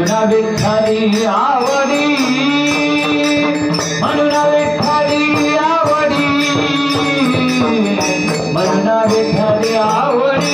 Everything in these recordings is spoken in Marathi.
विठ्ठली आवडी म्हणून विठ्ठली आवडी म्हणून विठ्ठली आवडी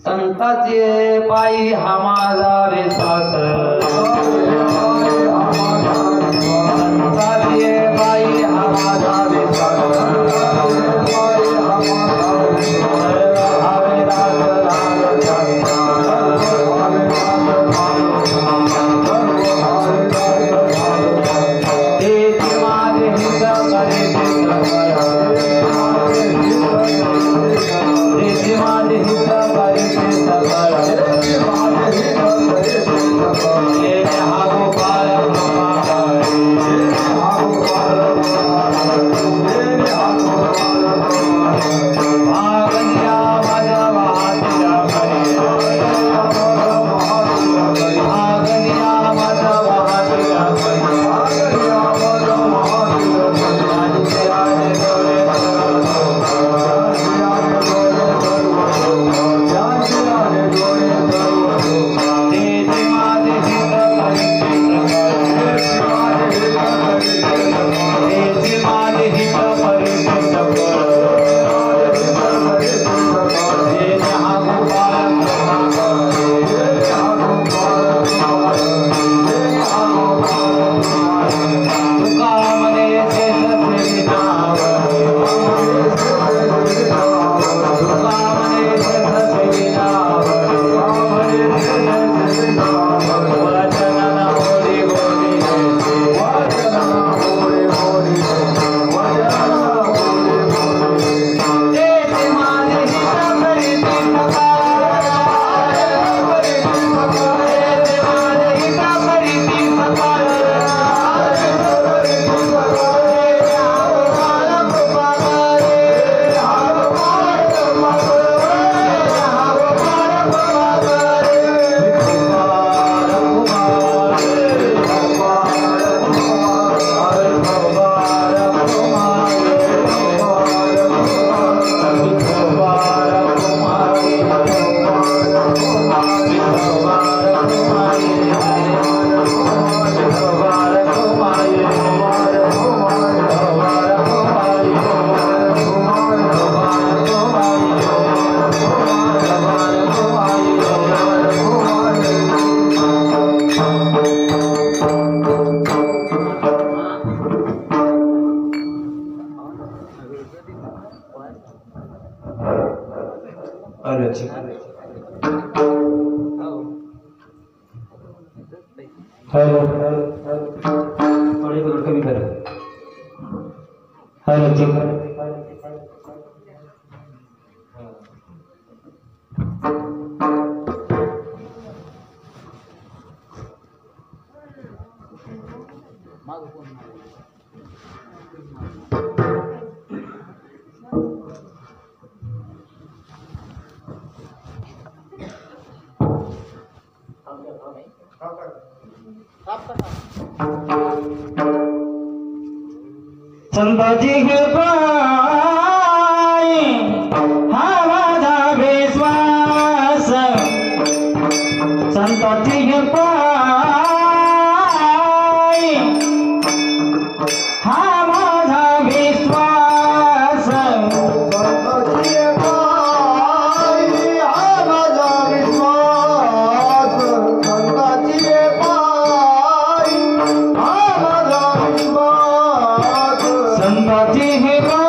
संताचे पायी हा माझा विश्वास संताचे पायी हा माझा विश्वास संताची संताची कृपाई हा माझा विश्वास संताची कृपाई हा माझा विश्वास संताची कृपाई हा माझा विश्वास संताची कृपाई हा माझा विश्वास संताची कृपा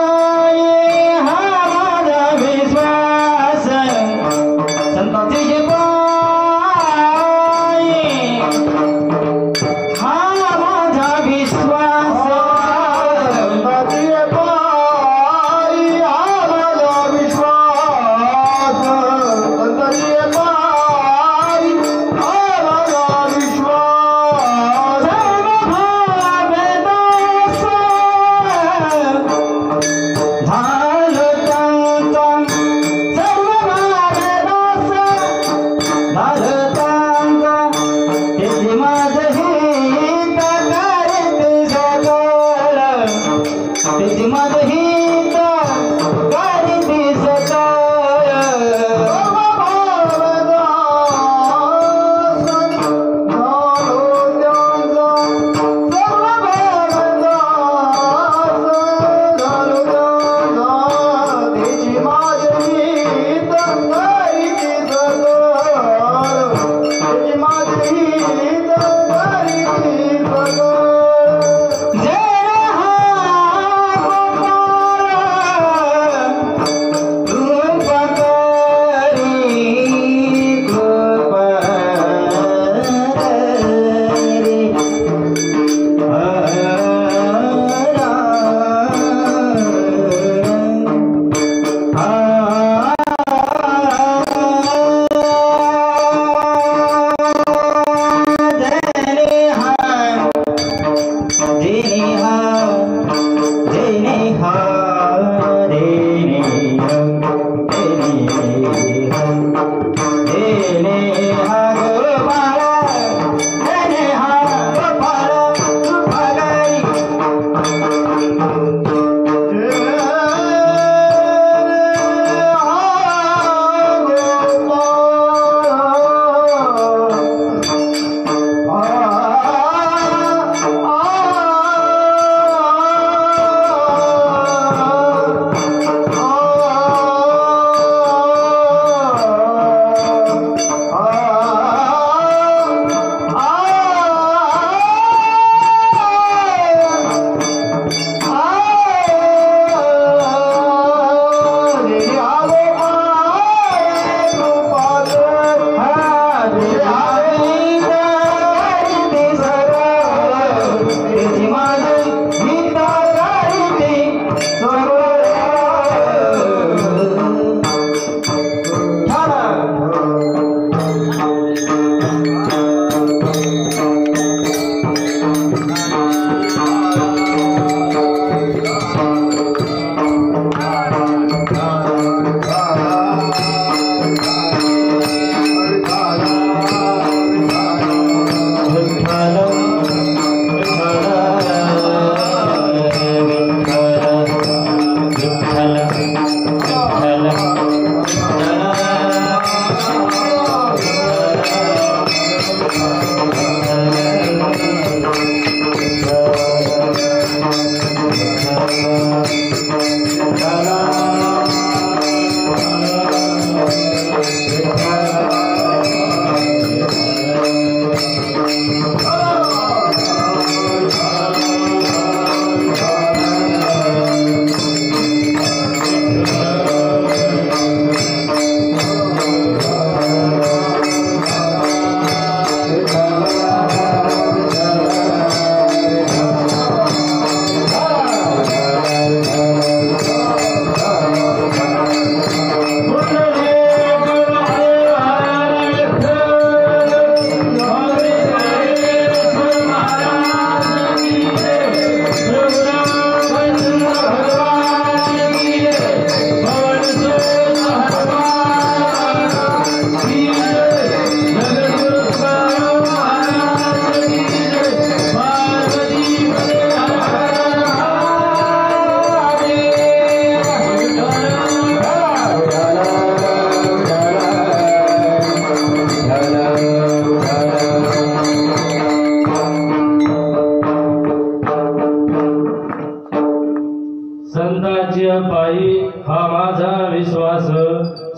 संतांची पायी हा माझा विश्वास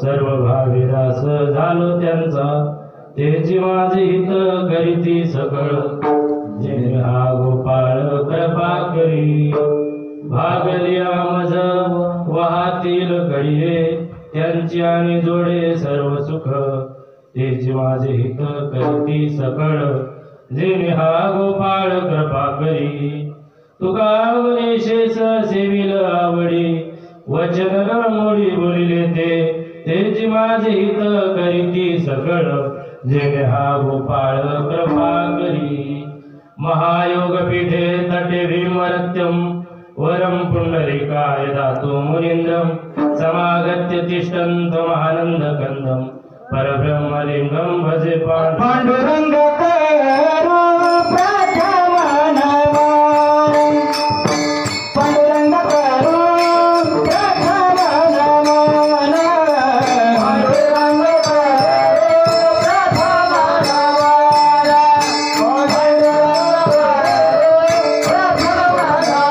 सर्व भाविदास झालो त्यांचा तेची माझे हित करीती सकळ जेणे हा गोपाळ कृपा करी भागलिया मज वाहतील कळिये त्यांची आणि जोडे सर्व सुख तेची माझे हित करीती सकळ जेणे हा गोपाळ कृपा करी तुका गणेशेस सेविल आवडी वचन मोडी बोलिले तेची माझे हित करीती सकळ जेणे हा गोपाळ कृपा करी महायोग पीठे तटे भीमरत्यम वरम पुंडरीकाय दातु मुनीन्द्रम समागत्य तिष्ठन्तमानंद कंदम परब्रह्मलिंगम भजे पांडुरंग करो प्रथम नमन पांडुरंग करो प्रथम नमन पांडुरंग करो प्रथम नमन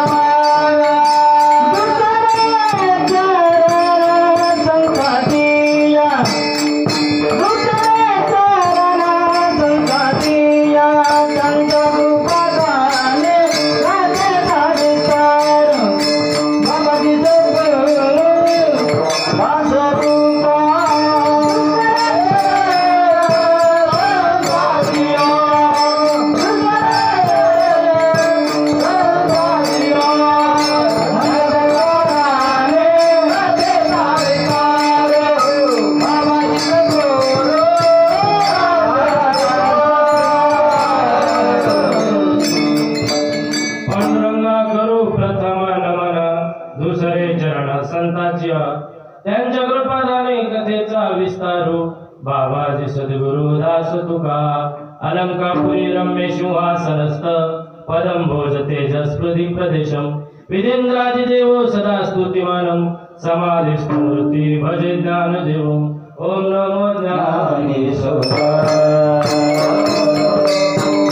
पांडुरंग करो प्रथम नमन दुसरे चरण संकटिया त्यांच्या कृपादाने कथेचा विस्तारू बाबाजी सद्गुरु दास तुका अलंकापुरी रम्य सिंहासनस्थ पदंभोज तेजस्पृदी प्रदेशम विदेंद्रादि देवो सदा स्तुतिमानम समाधिस्थ मूर्ति भजे ज्ञान देवम ओम नमो ज्ञानेश्वराय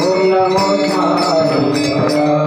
ओम नमो ज्ञानेश्वराय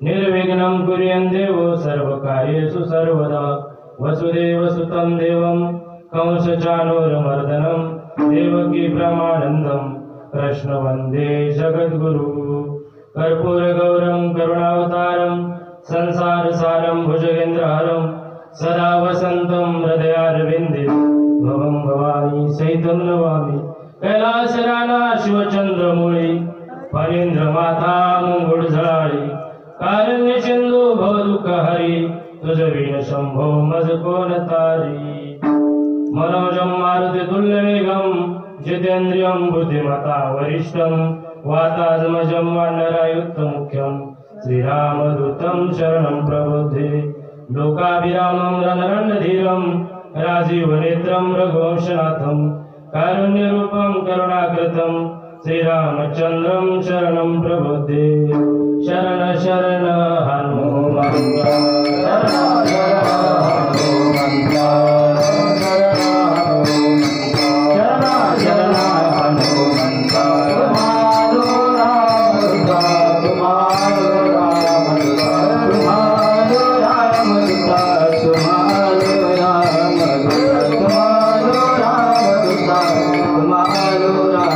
निर्विघ्नं कुर्यन् देवो सर्वकार्येषु सर्वदा वसुदेवसुतं देवं कंसचाणूरमर्दनं देवकी प्रमानन्दं कृष्ण वन्दे जगद्गुरु कर्पूरगौरं करुणावतारं संसारसारं भुजगेन्द्रहरं सदा वसन्तं हृदयारविन्दे भवं भवानी सहितं नमामि कैलासराना शिवचंद्रमूळी फणींद्रमाता मुंगुळ झळाळी कारण्य सिंधू भवदुःख हरी तुझ विण शंभो मज कोण तारी मनोजं मारुति तुल्यवेगं जितेन्द्रियं बुद्धिमता वरिष्ठं वातात्मजं वानरायुक्तमुख्यं श्रीरामदूतं शरणं प्रबोधे लोकाभिरामं रणरणधीरं राजीवनेत्रं रघुवंशनाथं कारुण्यरूपं करुणाकृतं श्रीरामचन्द्रं शरणं प्रबोधे शरण शरण हनुमन्त शरण शरण हनुमन्त शरण शरण हनुमन्त तुम्हारो राम तुम्हारो राम तुम्हारो राम तुम्हारो राम तुम्हारो राम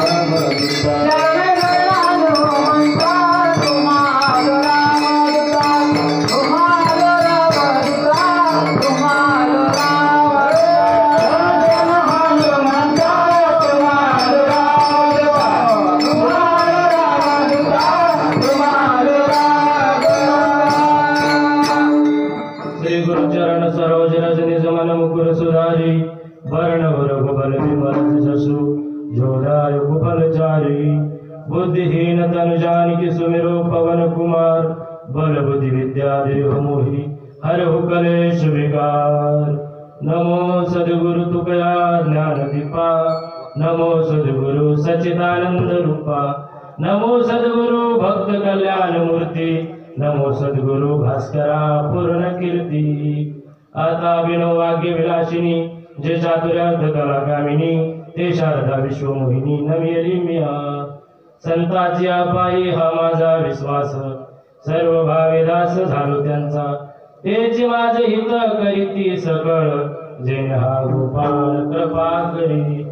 पवन कुमार बल बुद्धि विद्या देह मोहि हरहु कलेश विकार। नमो सद्गुरु तुकया ज्ञान दीपा नमो सद्गुरु सच्चिदानंद रूपा नमो सद्गुरु भक्त कल्याण मूर्ती नमो सद्गुरु भास्करा पूर्ण कीर्ती। आता विनो वाग्य विलासिनी जे चातुर्यार्थ कला कामिनी ते शारदा विश्वमोहिनी नमियली मिया। संताची पायी हा माझा विश्वास सर्व भावे दास झालो त्यांचा तेच माझ हित करीती सकळ जेन हा गोपाळ कृपा करी।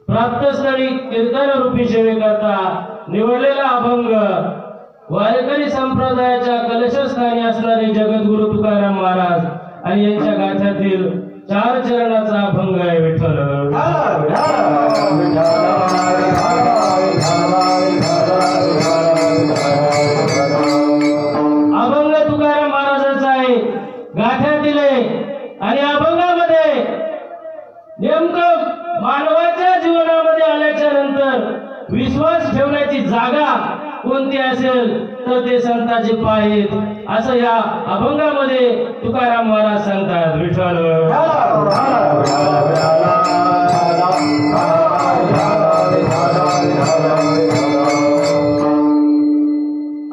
प्राप्त स्थळी कीर्तन रूपी सेवेकरता निवडलेला अभंग वारकरी संप्रदायाच्या कलशस्थानी असणारे जगद्गुरु तुकाराम महाराज आणि यांच्या गाथ्यातील 4 चरणाचा अभंग आहे विठ्ठल। अभंग तुकाराम महाराजांचा आहे गाथ्यातील आणि अभंगामध्ये नेमकं मानवाच्या जीवनामध्ये आल्याच्या नंतर विश्वास ठेवण्याची जागा कोणती असेल तर ते संतांचे पाय आहेत असं या अभंगामध्ये तुकाराम महाराज सांगतात विठ्ठल।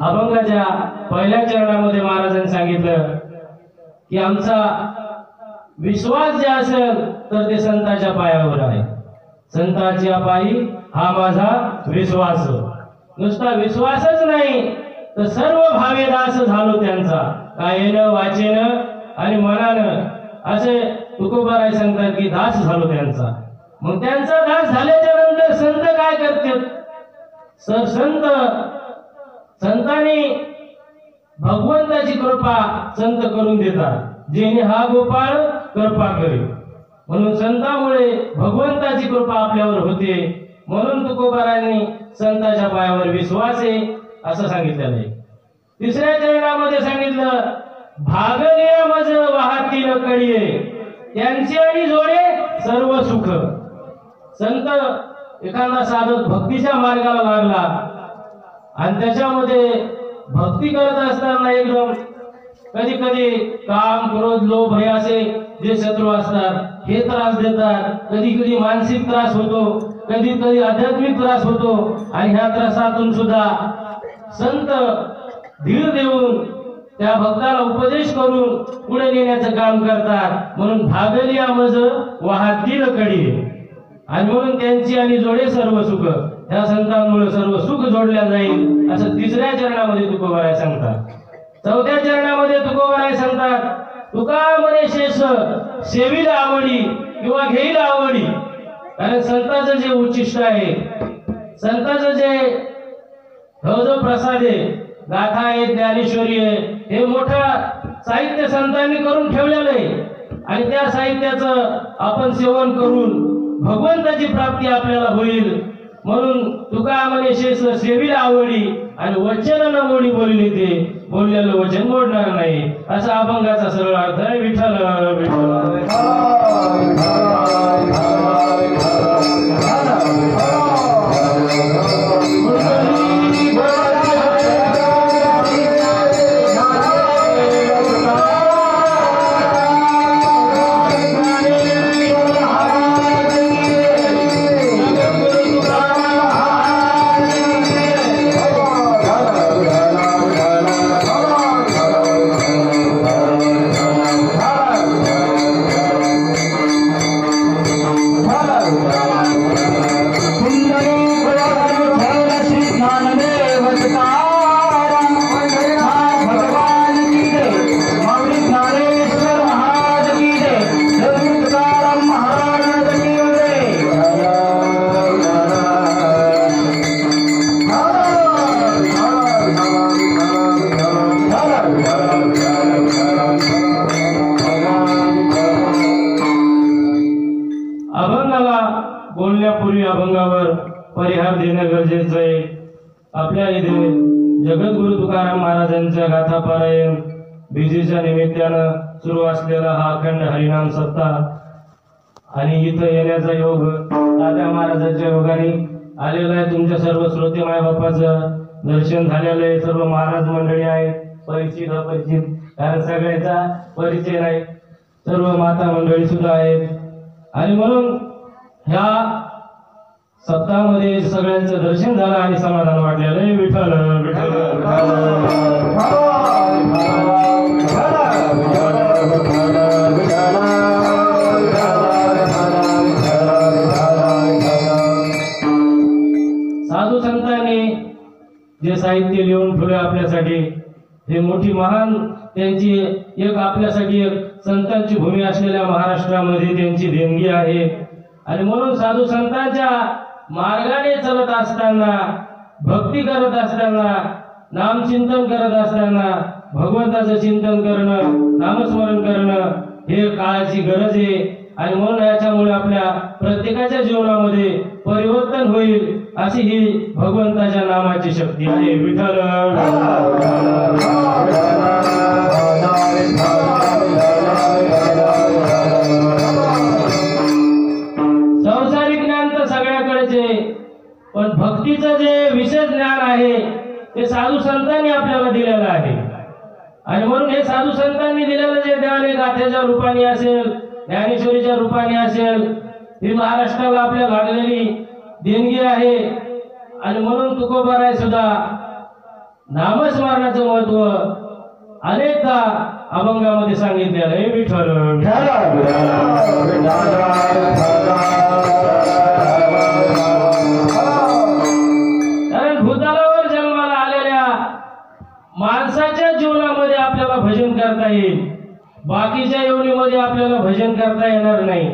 अभंगाच्या पहिल्या चरणामध्ये महाराजांनी सांगितलं की आमचा विश्वास जे असेल तर ते संतांच्या पायावर आहे। संतांच्या पायी हा माझा विश्वास। नुसता विश्वासच नाही तर सर्व भावे दास झालो त्यांचा कायेनं वाचेनं आणि मनानं असे तुकोबाराय सांगतात की दास झालो त्यांचा। मग त्यांचा दास झाल्याच्या नंतर संत काय करतात सर संतांनी भगवंताची कृपा संत करून देतात जेणे हा गोपाळ कृपा करी। म्हणून संतांमुळे भगवंताची कृपा आपल्यावर होते म्हणून तुकोबारायांनी संतांच्या पायावर विश्वास आहे असं सांगितलेलं आहे। तिसऱ्या चरणामध्ये सांगितलं भागलिया मज वाहतील कडिये त्यांची आणि जोडे सर्व सुख। संत एखादा साधक भक्तीच्या मार्गाला लागला आणि त्याच्यामध्ये भक्ती करत असताना एकदम कधी कधी काम क्रोध लोभ हे असे जे शत्रू असतात हे त्रास देतात। कधी कधी मानसिक त्रास होतो कधी कधी आध्यात्मिक त्रास होतो आणि ह्या त्रासातून सुद्धा संत धीर देऊन त्या भक्ताला उपदेश करून पुढे नेण्याचं काम करतात। म्हणून भागलिया मज वाहतील कडी आणि म्हणून त्यांची आणि जोडे सर्व सुख। त्या संतांमुळे सर्व सुख जोडल्या जाईल असं तिसऱ्या चरणामध्ये तुकोबाराय सांगतात। चौथ्या चरणामध्ये तुकोबाराय सांगतात तुका म्हणे शेष सेवीला आवडी किंवा घेईल आवडी। कारण संतांचं जे उच्चिष्ट आहे संतांचं जे जो प्रसाद आहे गाथा आहे ज्ञानेश्वरी आहे हे मोठं साहित्य संतांनी करून ठेवलेलं आहे आणि त्या साहित्याचं आपण सेवन करून भगवंताची प्राप्ती आपल्याला होईल। म्हणून तुका म्हणे शेष सेवीला आवडी आणि वचन न मोडी बोलली ते बोललेलं वचन मोडणार नाही असा अभंगाचा सरळ अर्थ आहे विठ्ठल बोलण्यापूर्वी अभंगावर परिहार देणं गरजेचं आहे। आपल्या इथे जगद्गुरु तुकाराम महाराजांच्या गाथा पारायण बीजीच्या निमित्तानं सुरू असलेला हा अखंड हरिनाम सप्ताह आणि इथं येण्याचा योग तात्या महाराजांच्या योगाने आलेला आहे। तुमच्या सर्व श्रोते माय बापाचं दर्शन झालेलं आहे. सर्व महाराज मंडळी आहेत, परिचित अपरिचित, कारण सगळ्याचा परिचय नाही. सर्व माता मंडळी सुद्धा आहेत. आणि म्हणून ह्या सप्ताहामध्ये सगळ्यांचं दर्शन झालं आणि समाधान वाटलेलं आहे. विठ्ठल विठ्ठल साधू संतांनी जे साहित्य लिहून ठेवले आपल्यासाठी, हे मोठी महान त्यांची एक आपल्यासाठी एक संतांची भूमी असलेल्या महाराष्ट्रामध्ये त्यांची देणगी आहे. आणि म्हणून साधू संतांच्या मार्गाने चालत असताना, भक्ती करत असताना, नामचिंतन करत असताना, भगवंताचं चिंतन करणं, नामस्मरण करणं हे काळाची गरज आहे. आणि म्हणून याच्यामुळे आपल्या प्रत्येकाच्या जीवनामध्ये परिवर्तन होईल, अशी ही भगवंताच्या नामाची शक्ती आहे. विठ्ठल संसारिक ज्ञान तर सगळ्याकडेच आहे, पण भक्तीचं जे विशेष ज्ञान आहे ते साधू संतांनी आपल्याला दिलेलं आहे. आणि म्हणून हे साधू संतांनी दिलेलं जे ज्ञान आहे, गाथेच्या रूपाने असेल, ज्ञानेश्वरीच्या रूपाने असेल, ही महाराष्ट्राला आपल्या लागलेली देणगी आहे. आणि म्हणून तुकोबाराय सुद्धा नामस्मरणाचं महत्व अनेकदा अभंगामध्ये सांगितलेलं आहे. विठ्ठल कारण भूतलावर जन्माला आलेल्या माणसाच्या जीवनामध्ये आपल्याला भजन करता येईल, बाकीच्या योनीमध्ये आपल्याला भजन करता येणार नाही.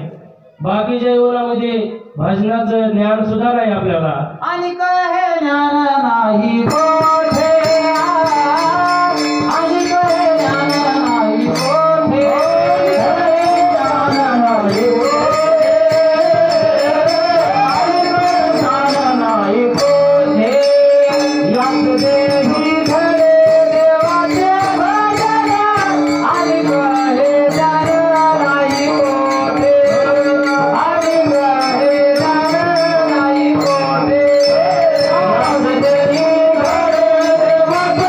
बाकीच्या योनामध्ये भजनाचं ज्ञान सुद्धा नाही आपल्याला. आणि कहे ज्ञान नाही कोठे, आणि कहे ज्ञान नाही कोठे, ज्ञान नाही कोठे, आणि कहे ज्ञान नाही कोठे. यात देही घडे देवाचे भजन, आणि कहे ज्ञान नाही कोठे, आणि कहे ज्ञान नाही कोठे. यात देही घडे देवाचे भजन,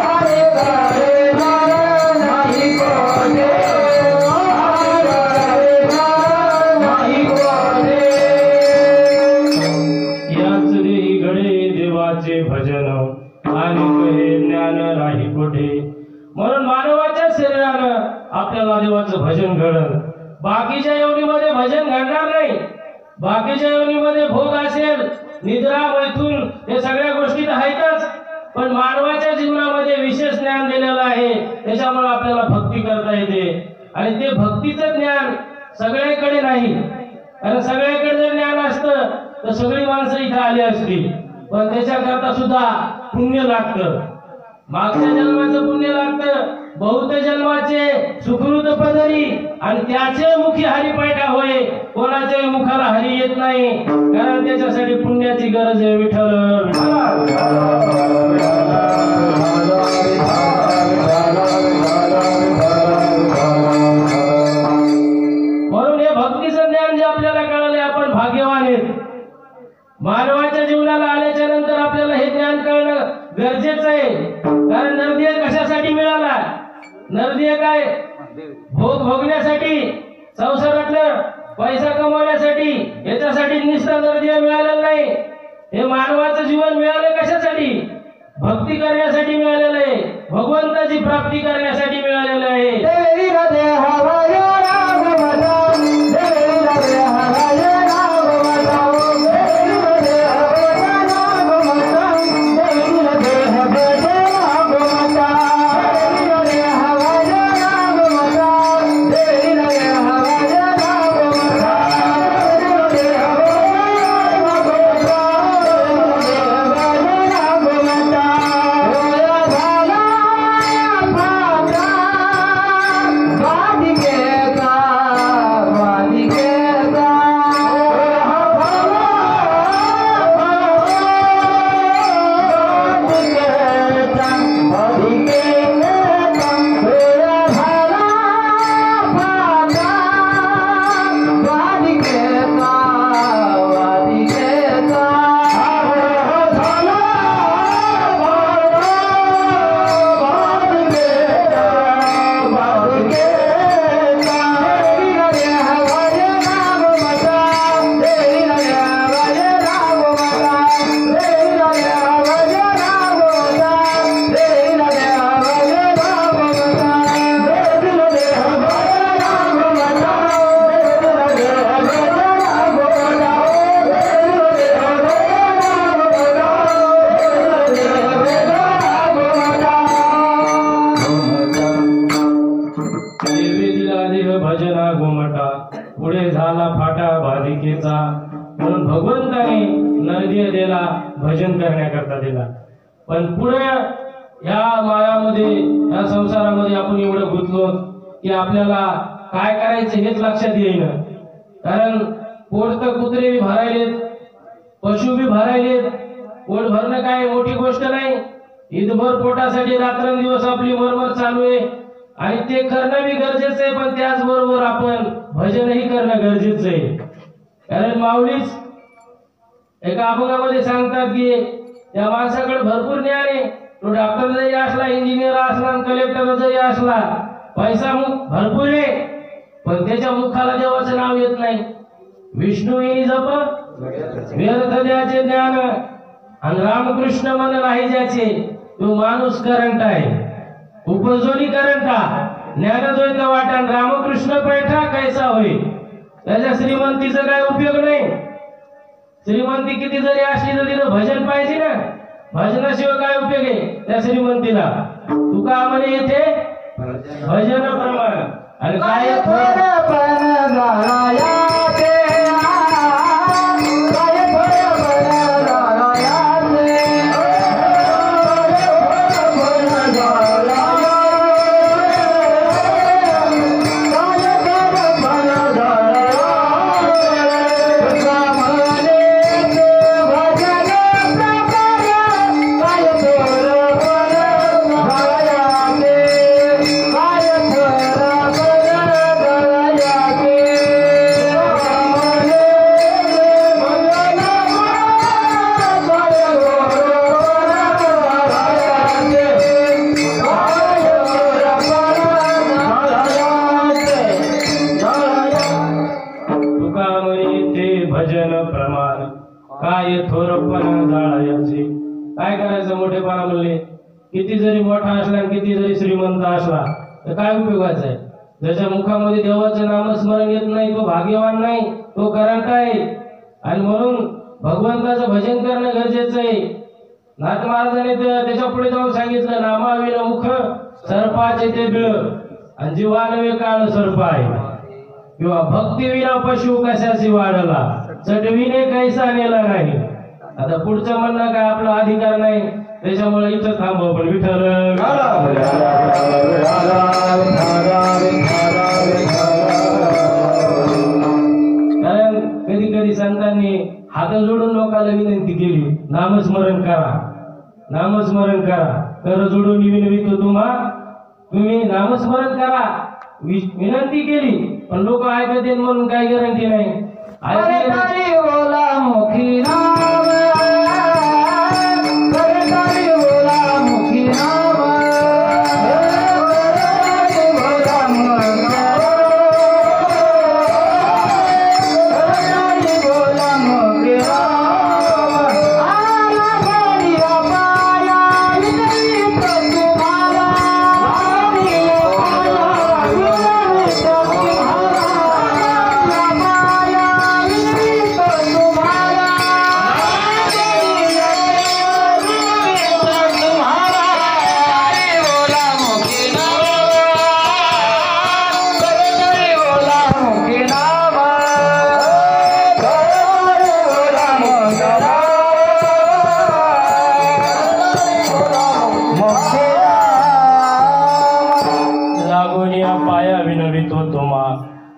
आणि कहे ज्ञान नाही कोठे, आणि कहे ज्ञान नाही कोठे. याच देही घडे देवाचे भजन, आणि कहे ज्ञान नाही कोठे. म्हणून मानवाच्या शरीरानं आपल्याला देवाचं भजन घडलं, बाकीच्या योनीमध्ये भजन घडणार नाही. बाकीच्या योनीमध्ये भोग असेल, निद्रा, मैथून, हे सगळ्या गोष्टी तर आहेतच, पण मानवाच्या जीवनामध्ये विशेष ज्ञान दिलेलं आहे. त्याच्यामुळे आपल्याला भक्ती करता येते. आणि ते भक्तीचं ज्ञान सगळ्याकडे नाही, कारण सगळ्याकडे जर ज्ञान असतं तर सगळी माणसं इथं आली असती. पण त्याच्याकरता सुद्धा पुण्य लागतं, मागच्या जन्माचं पुण्य लागतं, बहुत जन्माचे सुकृत पदरी, आणि त्याचे मुखी हरिपाठा होय. कोणाच्याही मुखाला हरी येत नाही, कारण त्याच्यासाठी पुण्याची गरज आहे. विठ्ठल म्हणून हे भक्तीचं ज्ञान जे आपल्याला कळले, आपण भाग्यवान आहेत. मानवाच्या जीवनाला आल्याच्या नंतर आपल्याला हे ज्ञान कळणं गरजेचं आहे. कारण नरदेह कशासाठी मिळाला? नरदेह काय? भोग भोगण्यासाठी, संसारातलं पैसा कमवण्यासाठी, याच्यासाठी नुसता नरदेह मिळालेला नाही. हे मानवाचं जीवन मिळालं कशासाठी? भक्ती करण्यासाठी मिळालेलं आहे, भगवंताची प्राप्ती करण्यासाठी मिळालेलं आहे. God मोठा दिला. पण पुढे या मायामध्ये या संसारामध्ये आपण एवढं गुंतलो की आपल्याला काय करायचं हेच लक्षात येईना. कारण पोट तर कुत्रे बी भरायलेत, पशु बी भरायलेत. पोट भरणं काय मोठी गोष्ट नाही. ईदभर पोटासाठी रात्रंदिवस आपली मरमर चालू आहे आणि ते करणं बी गरजेचं आहे. पण त्याचबरोबर आपण भजनही करणं गरजेचं आहे. कारण माऊलीच एका अभंगामध्ये सांगतात की त्या माणसाकडे भरपूर ज्ञान आहे. तो डॉक्टर जरी असला, इंजिनियर असला, कलेक्टर जरी असला, पैसा भरपूर आहे, पण त्याच्या मुखाला देवाचं नाव येत नाही. विष्णू येई जप व्यर्थ द्याचे ज्ञान आणि रामकृष्ण मन नाही ज्याचे तो माणूस करंट आहे. उपजोनी करंटा ज्ञानद्वैत वाटा रामकृष्ण पैठा कैसा होई. त्याच्या श्रीमंतीचा काय उपयोग नाही. श्रीमंती किती जरी असली तरी तिथं भजन पाहिजे ना. भजनाशिवाय काय उपयोग आहे त्या श्रीमंतीला. तुका म्हणे येथे भजन प्रमाण आणि काय भजन प्रमाण काय थोरपण जाळायचे. काय करायचं मोठेपणा म्हणले. किती जरी मोठा असला आणि किती जरी श्रीमंत असला तर काय उपयोगाचा आहे. ज्याच्या मुखामध्ये देवाचं नामस्मरण येत नाही तो भाग्यवान नाही, तो करंट आहे. आणि म्हणून भगवंताचं भजन करणं गरजेचं आहे. नाथ महाराजांनी त्याच्या पुढे जाऊन सांगितलं, नामाविन मुख सर्पाचे ते बिळ आणि जीवानवे काळ सर्प आहे. किंवा भक्तिविना पशु कशाशी वाढला चढविणे कैसा नेला नाही. आता पुढचं म्हणणं काय आपला अधिकार नाही, त्याच्यामुळे इथं थांबव. पण विठ्ठल कारण कधी कधी संतांनी हात जोडून लोकांना विनंती केली, नामस्मरण करा, नामस्मरण करा. कर जोडून विनवितो तुम्ही नामस्मरण करा विनंती केली. पण लोक ऐकत म्हणून काही गॅरंटी नाही. मुखी नाम मुखी नाम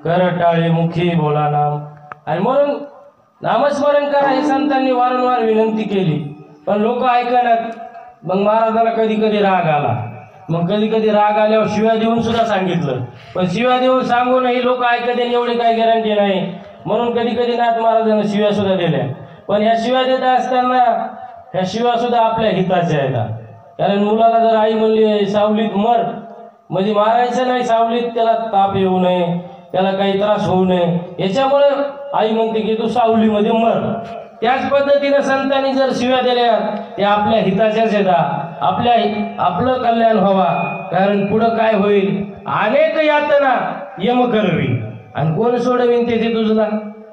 करटाळे मुखी बोला नाम. आणि म्हणून नामस्मरण करा हे संतांनी वारंवार विनंती केली, पण लोक ऐकणार. मग महाराजांना कधी कधी राग आला. मग कधी कधी राग आल्यावर शिव्या देऊन सुद्धा सांगितलं. पण शिव्या देऊन सांगूनही लोक ऐकत एवढी काही गॅरंटी नाही. म्हणून कधी कधी नाथ महाराजांना शिव्या सुद्धा दिल्या. पण ह्या शिव्या देत असताना ह्या शिव्या सुद्धा आपल्या हिताच्या आहेत. कारण मुलाला जर आई म्हणली सावलीत मर, म्हणजे मारायचं नाही, सावलीत त्याला ताप येऊ नये, त्याला काही त्रास होऊ नये, याच्यामुळे आई म्हणते की तू सावलीमध्ये मर. त्याच पद्धतीने संतांनी जर शिव्या दिल्या ते आपल्या हिताच्याच येतात. आपलं कल्याण व्हावा. कारण पुढं काय होईल, अनेक यातना यम करवी आणि कोण सोडवीन त्याचे तुझला.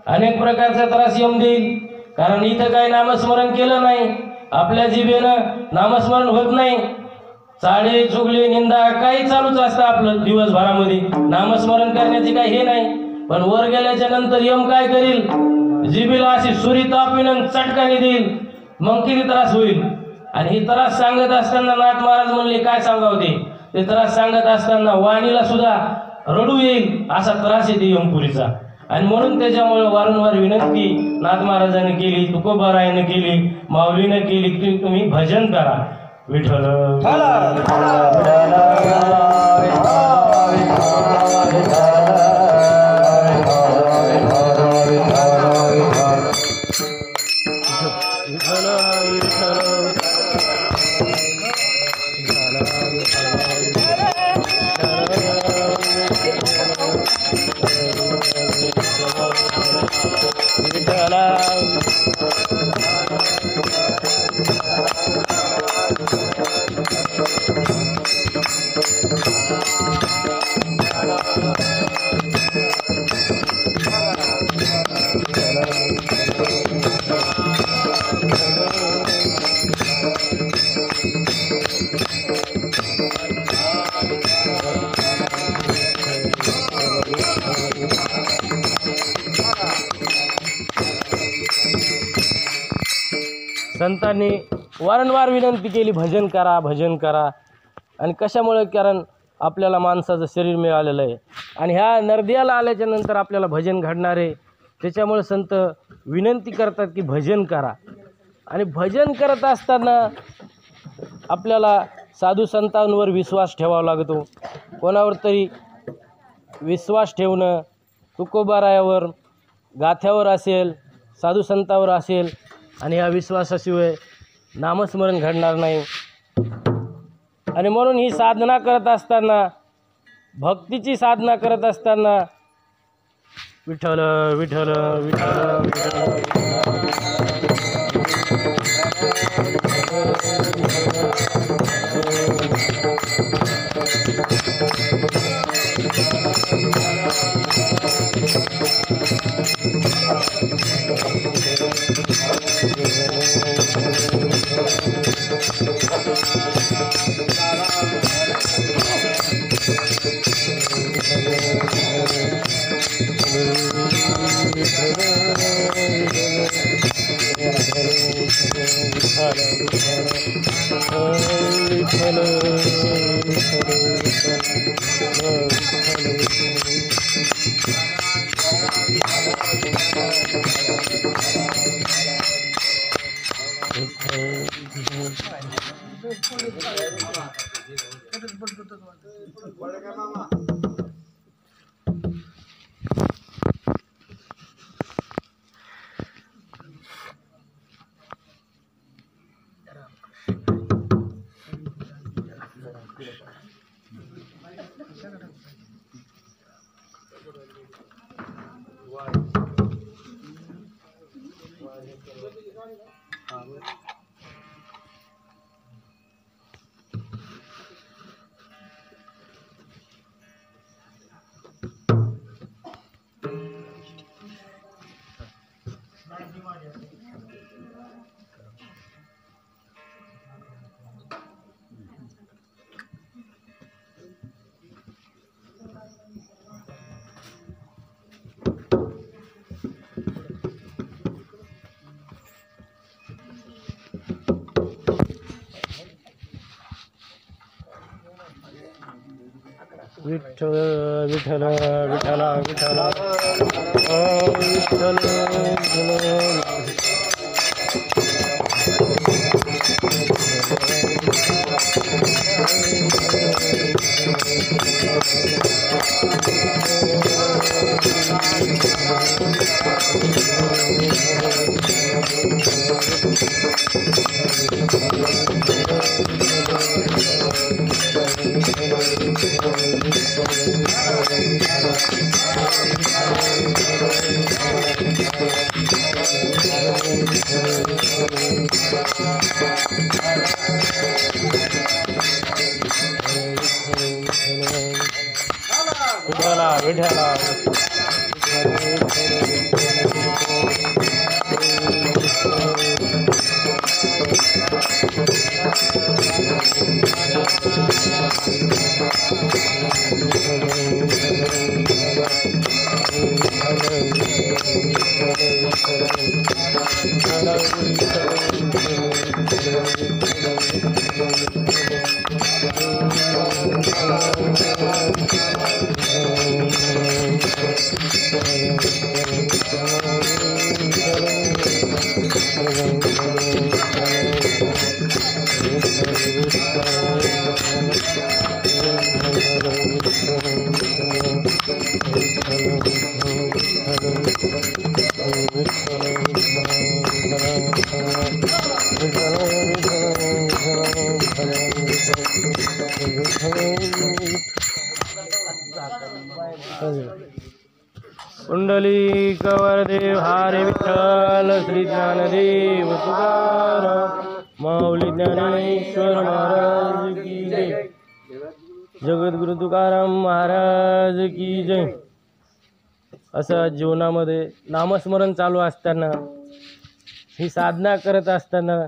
अनेक प्रकारचा त्रास यम देईल. कारण इथं काही नामस्मरण केलं नाही, आपल्या जिभेनं नामस्मरण होत नाही. चाळे चुगली निंदा काही चालूच असतं आपलं दिवसभरामध्ये. नामस्मरण करण्याचे काही हे नाही. पण वर गेल्याच्या नंतर यम काय करील, जिभेला अशी सुरी तापवीन चटकाने देईल. मग किती त्रास होईल. आणि हे त्रास सांगत असताना नाथ महाराज म्हणले काय सांगावं ते त्रास सांगत असताना वाणीला सुद्धा रडू येईल असा त्रास येते यमपुरीचा. आणि म्हणून त्याच्यामुळे वारंवार विनंती नाथ महाराजांनी केली, तुकोबारायाने केली, माऊलीने केली की तुम्ही भजन करा. विठ्ठल संतांनी वारंवार विनंती केली, भजन करा भजन करा. आणि कशामुळे? कारण आपल्याला माणसाचं शरीर मिळालेलं आहे आणि ह्या नरदेहाला आल्याच्या नंतर आपल्याला भजन घडणार आहे. त्याच्यामुळे संत विनंती करतात की भजन करा. आणि भजन करत असताना आपल्याला साधू संतांवर विश्वास ठेवावा लागतो. कोणावर तरी विश्वास ठेवणं, तुकोबारायावर, गाथ्यावर असेल, साधू संतावर असेल. आणि ह्या विश्वासाशिवाय नामस्मरण घडणार नाही. आणि म्हणून ही साधना करत असताना, भक्तीची साधना करत असताना विठ्ठल विठ्ठल विठ्ठल विठ्ठल विठ्ठल विठ्ठल विठ्ठल विठ्ठल विठ्ठल कुंडलिक वरदेव हरे विठ्ठल श्री ज्ञानदेव तुकाराम माऊली ज्ञानेश्वर महाराज की जय. जगद्गुरु तुकाराम महाराज की जय. असं जीवनामध्ये नामस्मरण चालू असताना, ही साधना करत असताना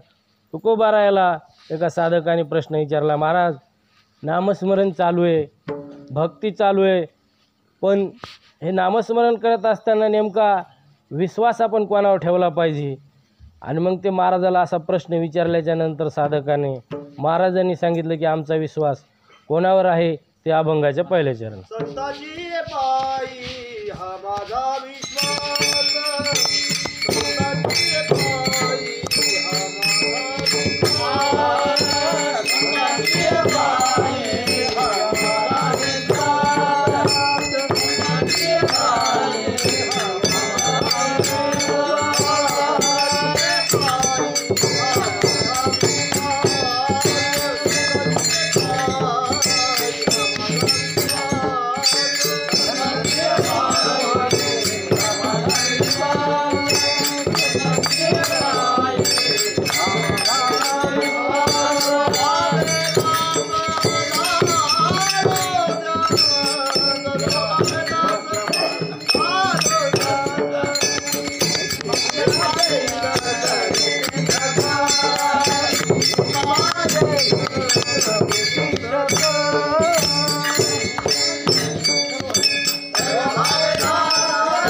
तुकोबारायाला एका साधकाने प्रश्न विचारला, महाराज नामस्मरण चालू आहे, भक्ती चालू आहे, पण हे नामस्मरण करत असताना नेमका विश्वास आपण कोणावर ठेवला पाहिजे. आणि मग ते महाराजाला असा प्रश्न विचारल्याच्या नंतर साधकाने महाराजांनी सांगितलं की आमचा विश्वास कोणावर आहे ते अभंगाच्या पहिल्या चरण. संताची पायी हा माझा विश्वास, संताची पायी हा माझा विश्वास, संताची पायी हा माझा विश्वास,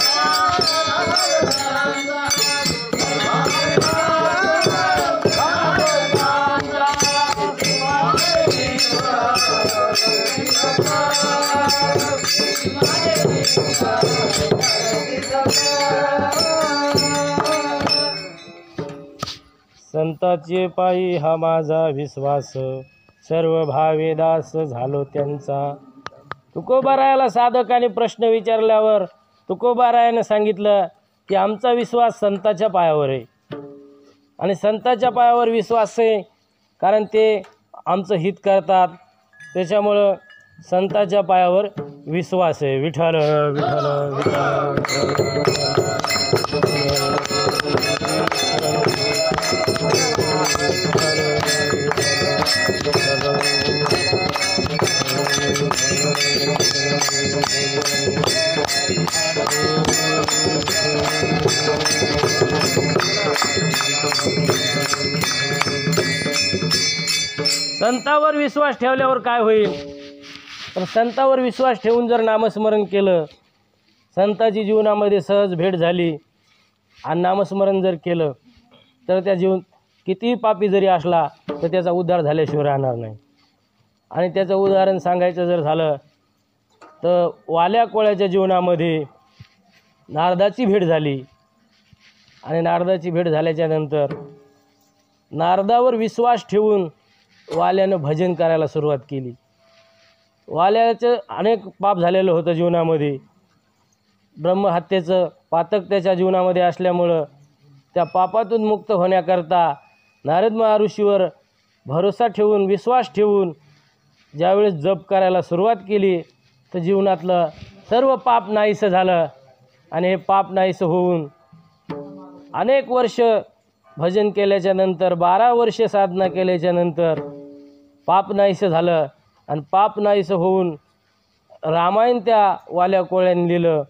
संताची पायी हा संताचे पायी हा माझा विश्वास, सर्व भावे दास झालो त्यांचा. तुकोबारायाला साधकाने प्रश्न विचारल्यावर तुकोबारायाने सांगितलं की आमचा विश्वास संताच्या पायावर आहे. आणि संताच्या पायावर विश्वास आहे कारण ते आमचं हित करतात, त्याच्यामुळं संताच्या पायावर विश्वास आहे. विठ्ठल विठ्ठल विठ्ठल. संतावर विश्वास ठेवल्यावर काय होईल, तर संतावर विश्वास ठेवून जर नामस्मरण केलं, संताची जीवनामध्ये सहज भेट झाली आणि नामस्मरण जर केलं तर त्या जीवन कितीही पापी जरी असला तर त्याचा उद्धार झाल्याशिवाय राहणार नाही. आणि त्याचं उदाहरण सांगायचं जर झालं तर वाल्या कोळ्याच्या जीवनामध्ये नारदाची भेट झाली आणि नारदाची भेट झाल्याच्या नंतर नारदावर विश्वास ठेवून वाल्यानं भजन करायला सुरुवात केली. वाल्याचं अनेक पाप झालेलं होतं जीवनामध्ये, ब्रह्महत्येचं पातक त्याच्या जीवनामध्ये असल्यामुळं त्या पापातून मुक्त होण्याकरता नारद महर्षीवर भरोसा ठेवून विश्वास ठेवून ज्यावेळेस जप करायला सुरुवात केली तर जीवनातलं सर्व पाप नाहीसं झालं. आणि हे पाप नाहीसं होऊन अनेक वर्ष भजन केल्याच्या नंतर 12 वर्ष साधना केल्याच्या नंतर पाप नाहीसं झालं. आणि पाप नाहीसं होऊन रामायण त्या वाल्या कोळ्याने लिहिलं.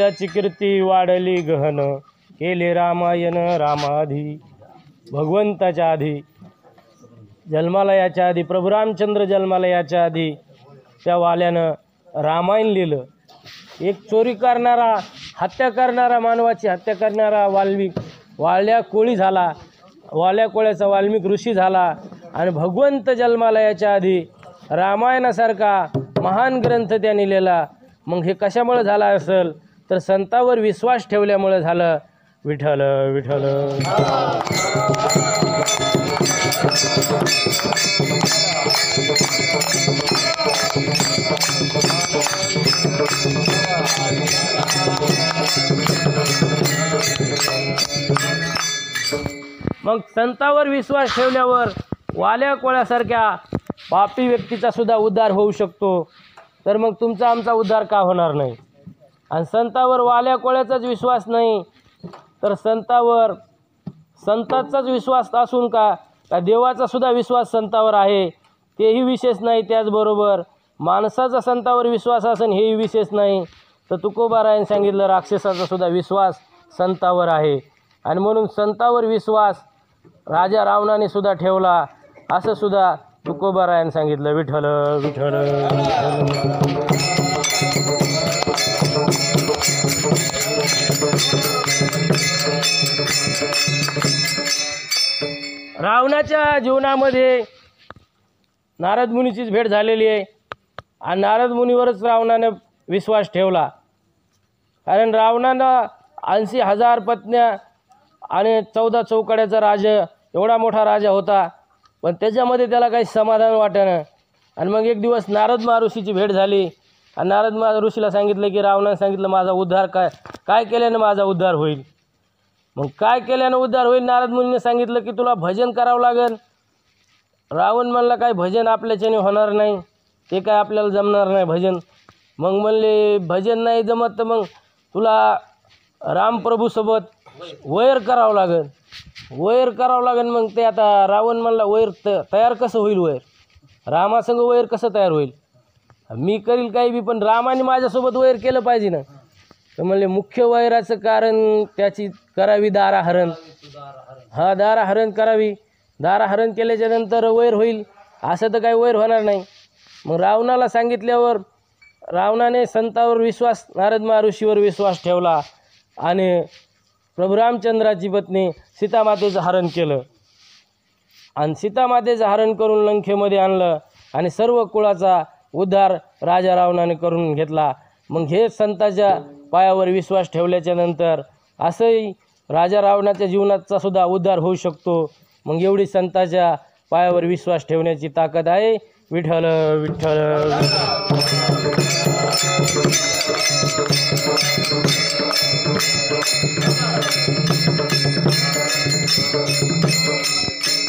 याची कीर्ती वाढली गहन, केले रामायण रामाधी. भगवंताच्या आधी, जन्माला याच्या आधी, प्रभू रामचंद्र जन्माला याच्या आधी त्या वाल्यानं रामायण लिहिलं. एक चोरी करणारा, हत्या करणारा, मानवाची हत्या करणारा वाल्मिक वाल्या कोळी झाला, वाल्या कोळ्याचा वाल्मिक ऋषी झाला. आणि भगवंत जन्माला याच्या आधी रामायणासारखा महान ग्रंथ त्याने लिहिला. मग हे कशामुळे झालं असेल तर संतावर विश्वास ठेवल्यामुळे झालं. विठ्ठल विठ्ठल. मग संतावर विश्वास ठेवल्यावर वाल्या कोळ्यासारख्या पापी व्यक्तीचा सुद्धा उद्धार होऊ शकतो. तर मग तुमचा आमचा उद्धार का होणार नाही? आणि संतावर वाल्या कोळ्याचाच विश्वास नाही तर संतावर संताचाच विश्वास असून का देवाचा सुद्धा विश्वास संतावर आहे तेही विशेष नाही. त्याचबरोबर माणसाचा संतावर विश्वास असेल हेही विशेष नाही. तर तुकोबारायांनी सांगितलं राक्षसाचा सुद्धा विश्वास संतावर आहे. आणि म्हणून संतावर विश्वास राजा रावणाने सुद्धा ठेवला असं सुद्धा तुकोबारायांनी सांगितलं. विठ्ठल विठ्ठल विठ्ठल. रावणाच्या जीवनामध्ये नारद मुनीचीच भेट झालेली आहे आणि नारद मुनीवरच रावणाने विश्वास ठेवला. कारण रावणानं 80,000 पत्न्या आणि 14 चौकड्याचा राजा, एवढा मोठा राजा होता, पण त्याच्यामध्ये त्याला काही समाधान वाटेना. आणि मग एक दिवस नारद महर्षीची भेट झाली आणि नारद महर्षीला सांगितलं की रावणाने सांगितलं माझा उद्धार काय केल्यानं माझा उद्धार होईल. मग काय केल्यानं उद्धार होईल? नारद मुनीने सांगितलं की तुला भजन करावं लागेल. रावण म्हणला काय भजन आपल्याच्याने होणार नाही, ते काय आपल्याला जमणार नाही भजन. मग म्हणले भजन नाही जमत तर मग तुला रामप्रभूसोबत वैर करावं लागेल. वैर करावं लागेल. मग ते आता रावण म्हणला वैर तयार कसं होईल? वैर रामासंग वैर कसं तयार होईल? मी करील काही बी, पण रामाने माझ्यासोबत वैर केलं पाहिजे ना. तर म्हणले मुख्य वैराचं कारण त्याची करावी दाराहरण. हा, दाराहरण करावी. दाराहरण केल्याच्या नंतर वैर होईल, असं तर काही वैर होणार नाही. मग रावणाला सांगितल्यावर रावणाने संतावर विश्वास, नारद महर्षीवर विश्वास ठेवला आणि प्रभू रामचंद्राची पत्नी सीतामातेचं हरण केलं. आणि सीतामातेचं हरण करून लंकेमध्ये आणलं आणि सर्व कुळाचा उद्धार राजा रावणाने करून घेतला. मग हे संताच्या पायावर विश्वास ठेवल्याच्या नंतर असंही राजा रावणाच्या जीवनाचा सुद्धा उद्धार होऊ शकतो. मग एवढी संताच्या पायावर विश्वास ठेवण्याची ताकद आहे. विठ्ठल विठ्ठल.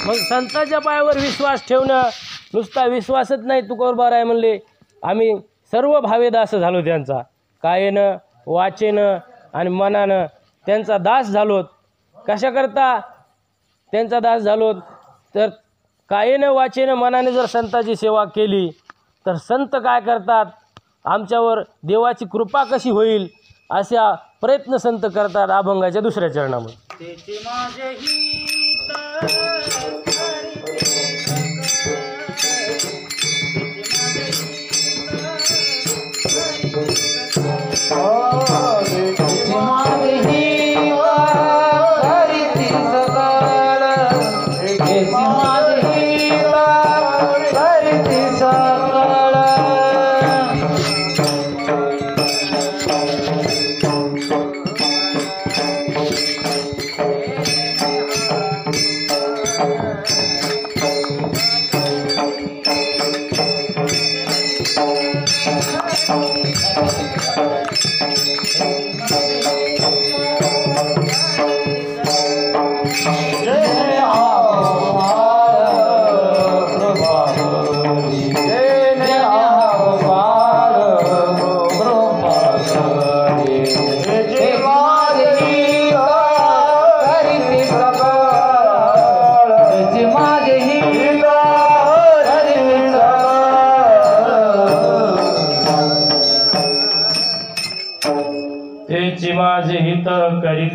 मग संताच्या पायावर विश्वास ठेवणं नुसता विश्वासच नाही. तुकोबाराय म्हणले आम्ही सर्व भावेदास झालो त्यांचा, कायेनं वाचेनं आणि मनानं त्यांचा दास झालोत. कशाकरता त्यांचा दास झालोत? तर कायेनं वाचेनं मनाने जर संताची सेवा केली तर संत काय करतात, आमच्यावर देवाची कृपा कशी होईल अशा प्रयत्न संत करतात. अभंगाच्या दुसऱ्या चरणामध्ये